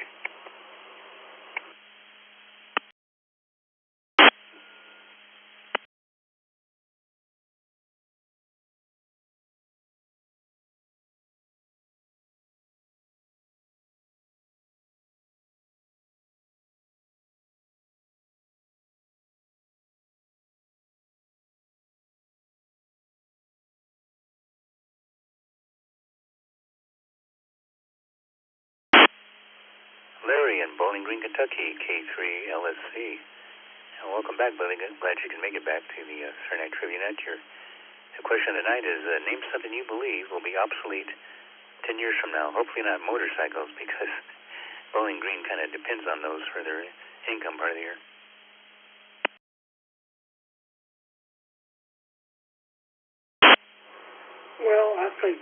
Larry in Bowling Green, Kentucky, K3LSC. And welcome back, buddy. Glad you can make it back to the Saturday Night Trivia Net. The question of the night is, name something you believe will be obsolete 10 years from now. Hopefully not motorcycles, because Bowling Green kind of depends on those for their income part of the year. Well, I think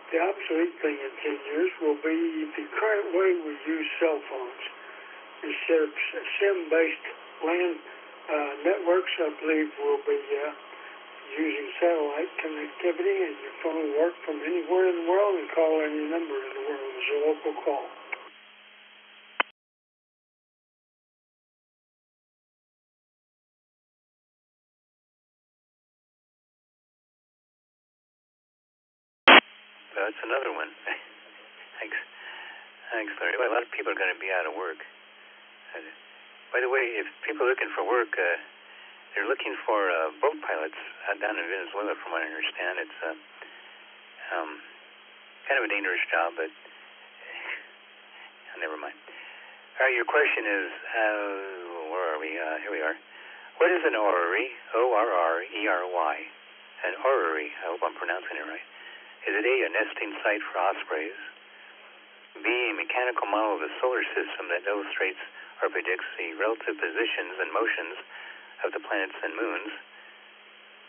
the obsolete thing in 10 years will be the current way we use cell phones. Instead of SIM-based LAN networks, I believe we'll be using satellite connectivity, and your phone will work from anywhere in the world and call any number in the world as a local call. That's another one. Thanks. Thanks, Larry. Well, a lot of people are going to be out of work. By the way, if people are looking for work, they're looking for boat pilots down in Venezuela, from what I understand. It's kind of a dangerous job, but never mind. All right, your question is, where are we? Here we are. What is an orrery? O-R-R-E-R-Y. An orrery, I hope I'm pronouncing it right. Is it A, a nesting site for ospreys? B, a mechanical model of the solar system that illustrates or predicts the relative positions and motions of the planets and moons?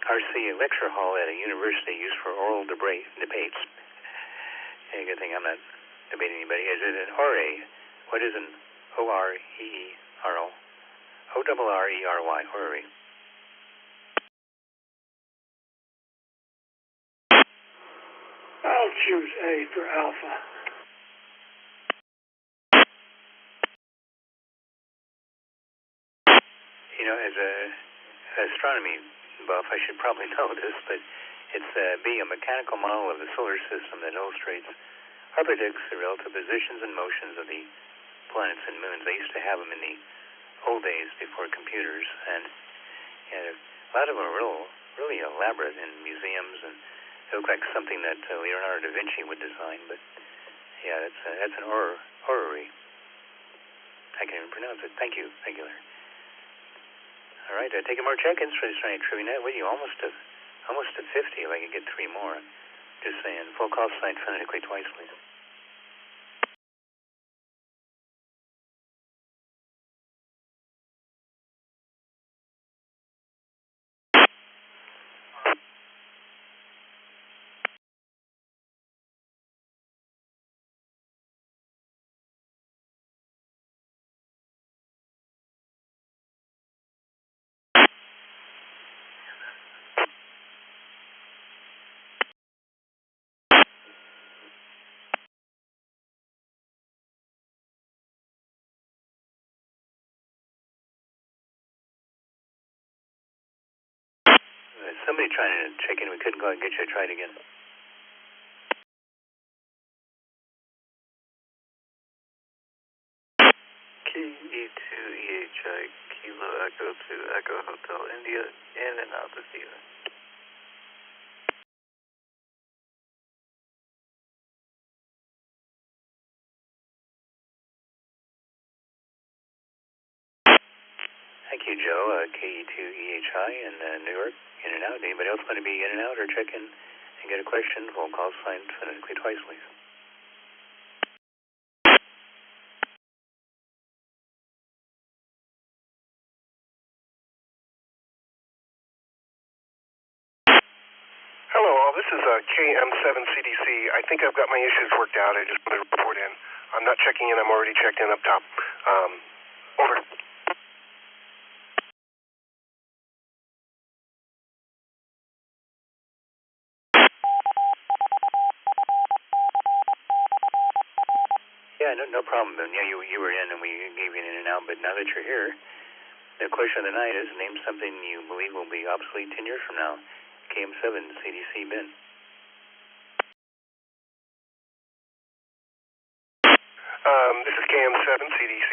Or C, a lecture hall at a university used for oral debates? Hey, good thing I'm not debating anybody. Is it an orrery? What is an O-R-E-R-O? O-R-R-E-R-Y, orrery. I'll choose A for alpha. You know, as a astronomy buff, I should probably know this, but it's B, a mechanical model of the solar system that illustrates or predicts the relative positions and motions of the planets and moons. They used to have them in the old days before computers, and a lot of them are really elaborate in museums, and they look like something that Leonardo da Vinci would design. But yeah, that's an orrery. I can't even pronounce it. Thank you, Larry. All right, taking more check-ins for this night, Trivia Net. What are you, almost to 50? If I could get 3 more. Just saying. Full call sign phonetically twice, please. Somebody trying to check in. We couldn't go and get you. Try it again. KE2EHI Kilo Echo to Echo Hotel India, in and out this evening. Thank you, Joe. KE2EHI in Newark, in and out. Anybody else want to be in and out or check in and get a question? Phone call signed phonetically twice, please. Hello, all. This is KM7CDC. I think I've got my issues worked out. I just wanted to report in. I'm not checking in. I'm already checked in up top. Over. Yeah, no problem. Yeah, you were in and we gave you an in and out, but now that you're here, the question of the night is, name something you believe will be obsolete 10 years from now. KM7 CDC Ben. This is KM7 CDC.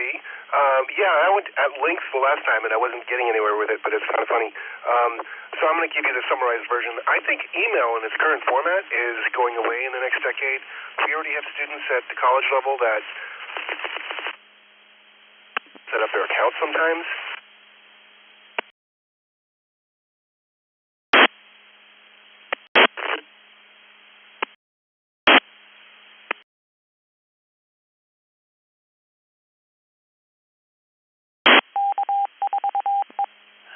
Yeah, I went at length the last time and I wasn't getting anywhere with it, but it's kind of funny. So I'm going to give you the summarized version. I think email in its current format is going away in the next decade. We already have students at the college level that set up their accounts sometimes.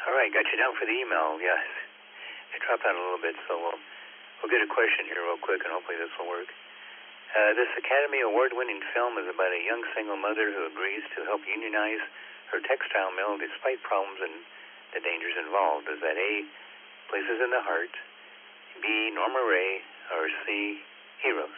All right, got you down for the email. Yeah, it dropped out a little bit, so we'll get a question here real quick, and hopefully this will work. This Academy Award-winning film is about a young single mother who agrees to help unionize her textile mill despite problems and the dangers involved. Is that A, Places in the Heart, B, Norma Ray, or C, Heroes?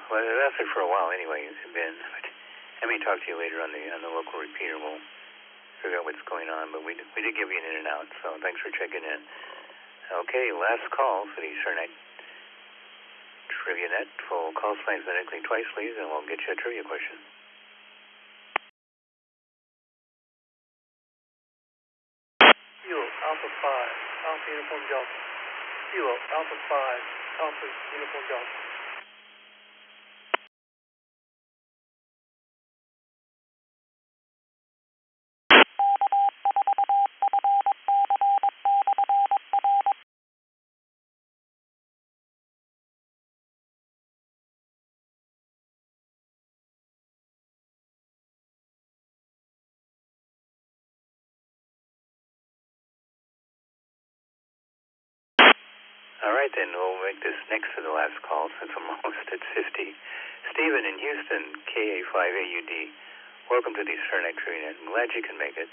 Well, that's it for a while anyway, Ben. I may talk to you later on the local repeater. We'll figure out what's going on, but we did give you an in and out, so thanks for checking in. Okay, last call for the Cernite Trivia Net. Full call sign phonetically twice, please, and we'll get you a trivia question. Kilo Alpha 5, Alpha Uniform Delta. Kilo Alpha 5, Alpha Uniform Delta. All right, then we'll make this next to the last call since I'm almost at 50. Stephen in Houston, KA5AUD. Welcome to the Cernite Trivia Net. I'm glad you can make it.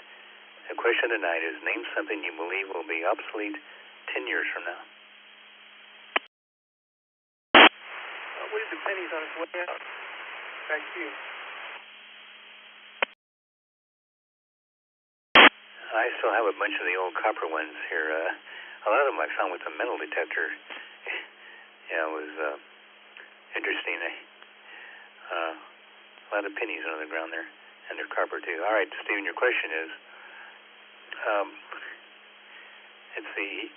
The question tonight is, name something you believe will be obsolete 10 years from now. I believe the penny's on its way out. Back to you. I still have a bunch of the old copper ones here. A lot of them I found with a metal detector. Yeah, it was interesting. A lot of pennies under the ground there, and they're copper too. All right, Stephen, your question is, let's see,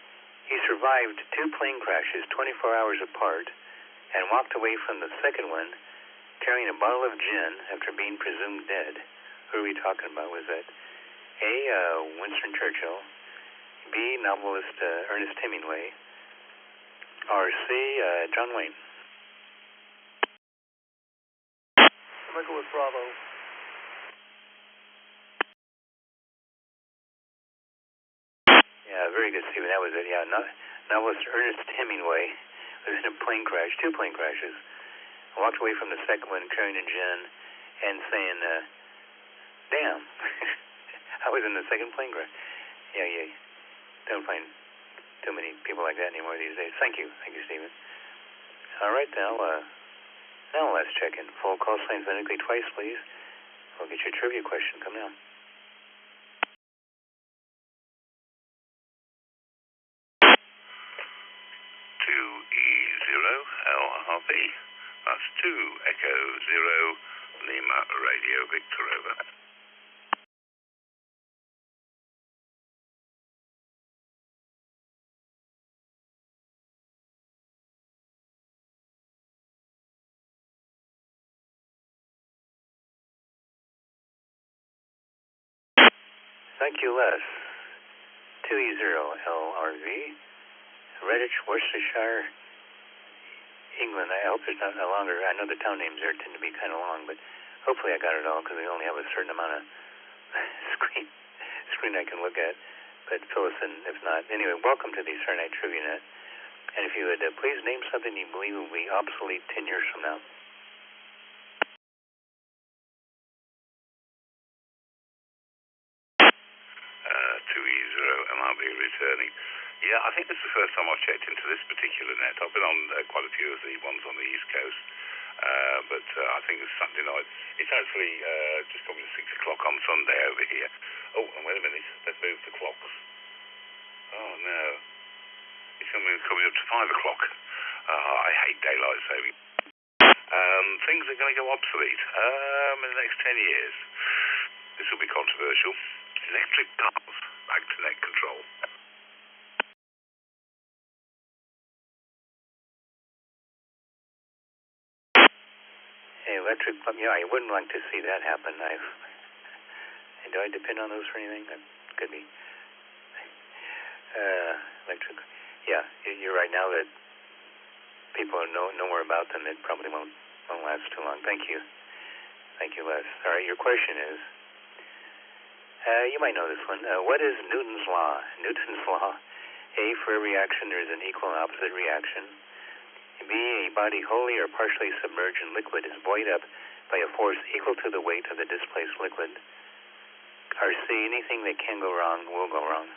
he survived 2 plane crashes 24 hours apart and walked away from the second one carrying a bottle of gin after being presumed dead. Who are we talking about? Was that A, Winston Churchill, B, novelist Ernest Hemingway, or C, John Wayne? I'm going to go with Bravo. Yeah, very good, Stephen. That was it. Yeah, novelist Ernest Hemingway was in a plane crash, 2 plane crashes. Walked away from the second one carrying a gin and saying, damn, I was in the second plane crash. Yeah. Don't find too many people like that anymore these days. Thank you, Stephen. All right, now let's check in. Full call sign phonetically twice, please. We'll get your trivia question. Come now. 2E0 LRB. That's 2 Echo 0 Lima Radio Victor over. Thank you, Les. 2E0 LRV. Redditch, Worcestershire, England. I hope there's not a longer. I know the town names there tend to be kind of long, but hopefully I got it all because we only have a certain amount of screen I can look at. But fill us in if not. Anyway, welcome to the Cernite Trivia Net. And if you would please name something you believe will be obsolete 10 years from now. 2E0 MRB returning. Yeah, I think this is the first time I've checked into this particular net. I've been on quite a few of the ones on the East Coast, but I think it's Sunday night. It's actually just coming to 6 o'clock on Sunday over here. Oh, and wait a minute, let's move the clocks. Oh no, it's coming up to 5 o'clock. I hate daylight saving. Things are going to go obsolete in the next 10 years. This will be controversial. Electric cars, back to net control. Electric, yeah, I wouldn't like to see that happen. Do I depend on those for anything? That could be. Electric, yeah, you're right. Now that people know more about them, it probably won't last too long. Thank you, Les. All right, your question is, you might know this one. What is Newton's law? Newton's law. A, for every action there is an equal and opposite reaction. B, a body wholly or partially submerged in liquid is buoyed up by a force equal to the weight of the displaced liquid. Or C, anything that can go wrong will go wrong.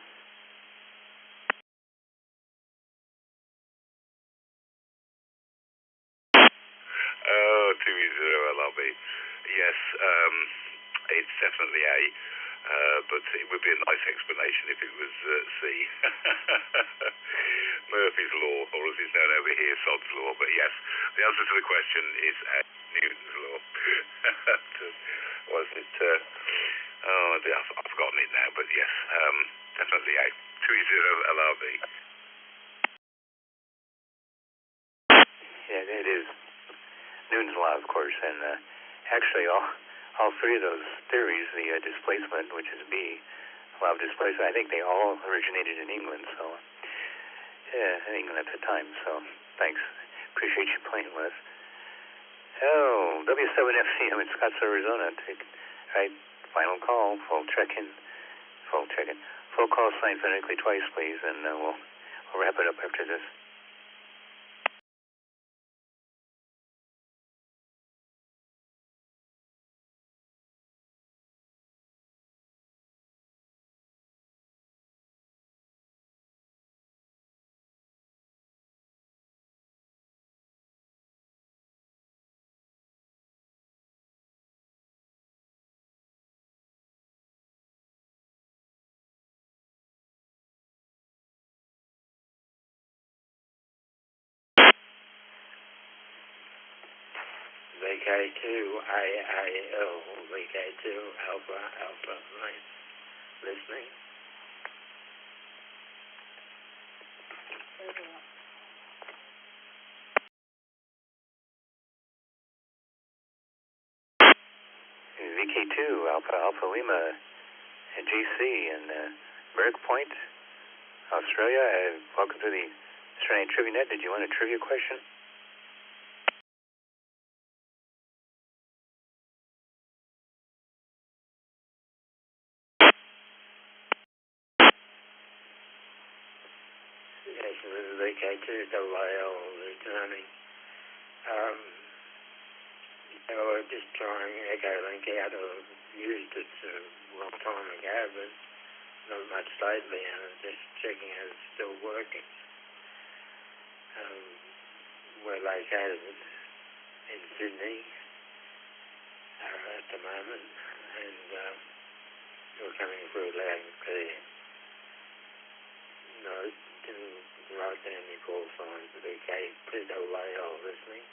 It's definitely A, but it would be a nice explanation if it was C. Murphy's Law, or as it's known over here, Sod's Law. But yes, the answer to the question is A, Newton's Law. Was it? I've forgotten it now, but yes, definitely A. 2-0 LRB. Yeah, it is Newton's law, of course, and actually all three of those theories, the displacement, which is B, law of displacement, I think they all originated in England, so in England at the time. So thanks, appreciate you playing with us. Oh, W7FCM in Scotts, Arizona. Right, final call, full check-in, full call sign phonetically twice, please, and we'll wrap it up after this. VK2 AAL, VK2 Alpha Alpha Mike. Listening. VK2 Alpha Alpha Lima and GC in Berg Point, Australia. Welcome to the Australian Trivia Net. Did you want a trivia question? Yes, VK2 AAL returning. They were just trying Echo Link out. I've used it a long time ago, but not much lately, and I'm just checking if it's still working. We're located in Sydney at the moment, and we're coming through loud and clear. No, didn't write down the call signs, but VK2 AAL listening.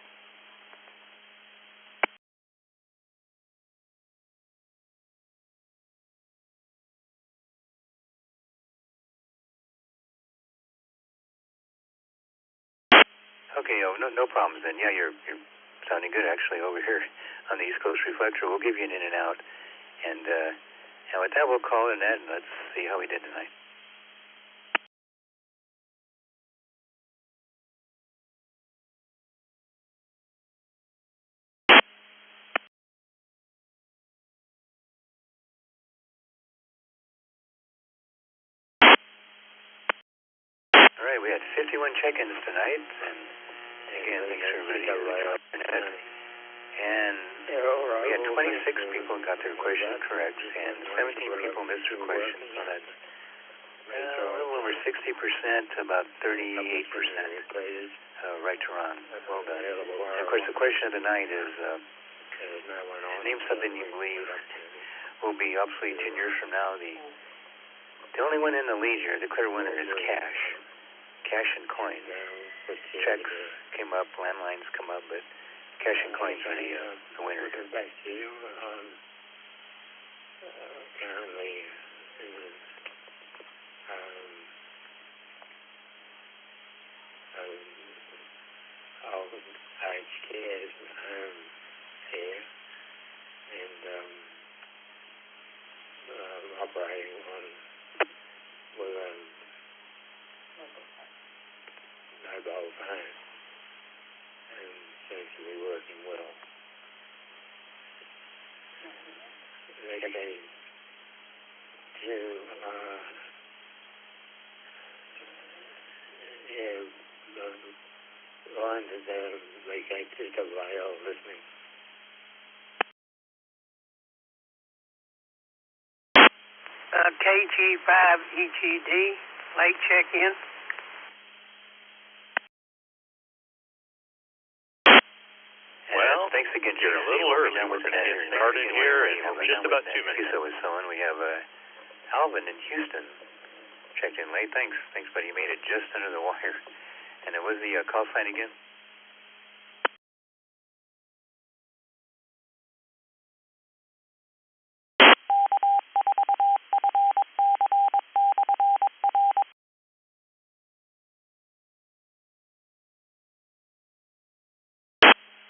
Okay, no problems then. Yeah, you're sounding good actually over here on the East Coast Reflector. We'll give you an in and out, and with that we'll call it that, and let's see how we did tonight. All right, we had 51 check-ins tonight, and again, thanks everybody for joining us. And we had 26 people got their question correct, and 17 people missed their questions, so that's a little over 60%, about 38% right to Ron. Well done. And of course, the question of the night is, name something you believe will be obsolete 10 years from now. The only one in the lead here, the clear winner, is cash. Cash and coins. Checks came up, landlines come up, but cash and coins are the winner. Back to you. Currently, all aged care is here, and operating on with mobile phone, and seems to be working well. They to the line to the VK2 AAL listening. KG5EGD, late check-in. Well, Thanks again, You're a little early. We're going to get started here in just about 2 minutes. So we have Alvin in Houston. Checked in late. Thanks, buddy. You made it just under the wire. And it was the call sign again?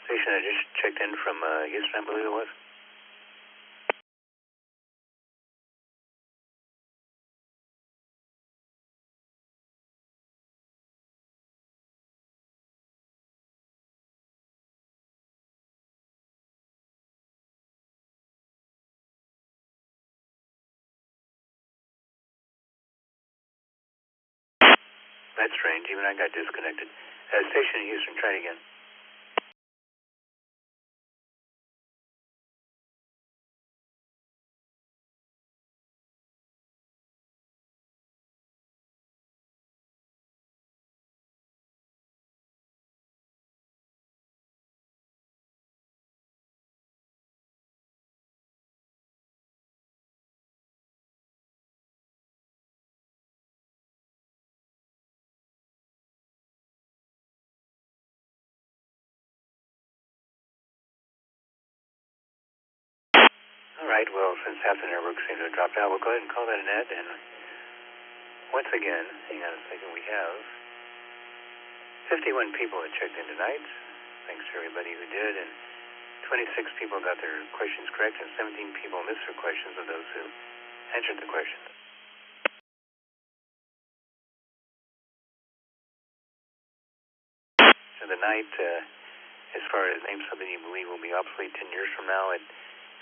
Station, I just checked in from Houston, I believe it was. That's strange. Even I got disconnected. Station in Houston, try it again. All right, well, since half the network seems to have dropped out, we'll go ahead and call that a net. And once again, hang on a second, we have 51 people that checked in tonight. Thanks to everybody who did. And 26 people got their questions correct, and 17 people missed their questions of those who answered the questions. So the night, as far as name something you believe will be obsolete 10 years from now, it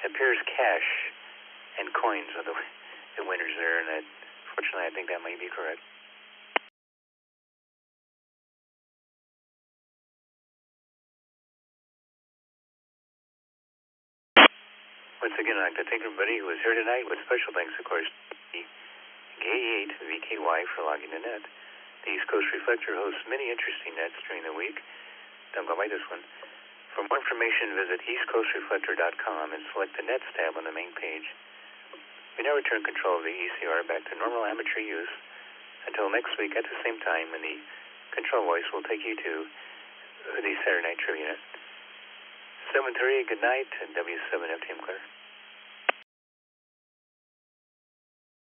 appears cash and coins are the winners there, and fortunately I think that may be correct. Once again, I'd like to thank everybody who was here tonight, with special thanks, of course, to K8 VKY for logging the net. The East Coast Reflector hosts many interesting nets during the week. Don't go by this one. For more information, visit eastcoastreflector.com and select the Nets tab on the main page. We now return control of the ECR back to normal amateur use until next week at the same time, when the control voice will take you to the Saturday Night Trivia Net. 7:30, good night, and W7 FTM Clear.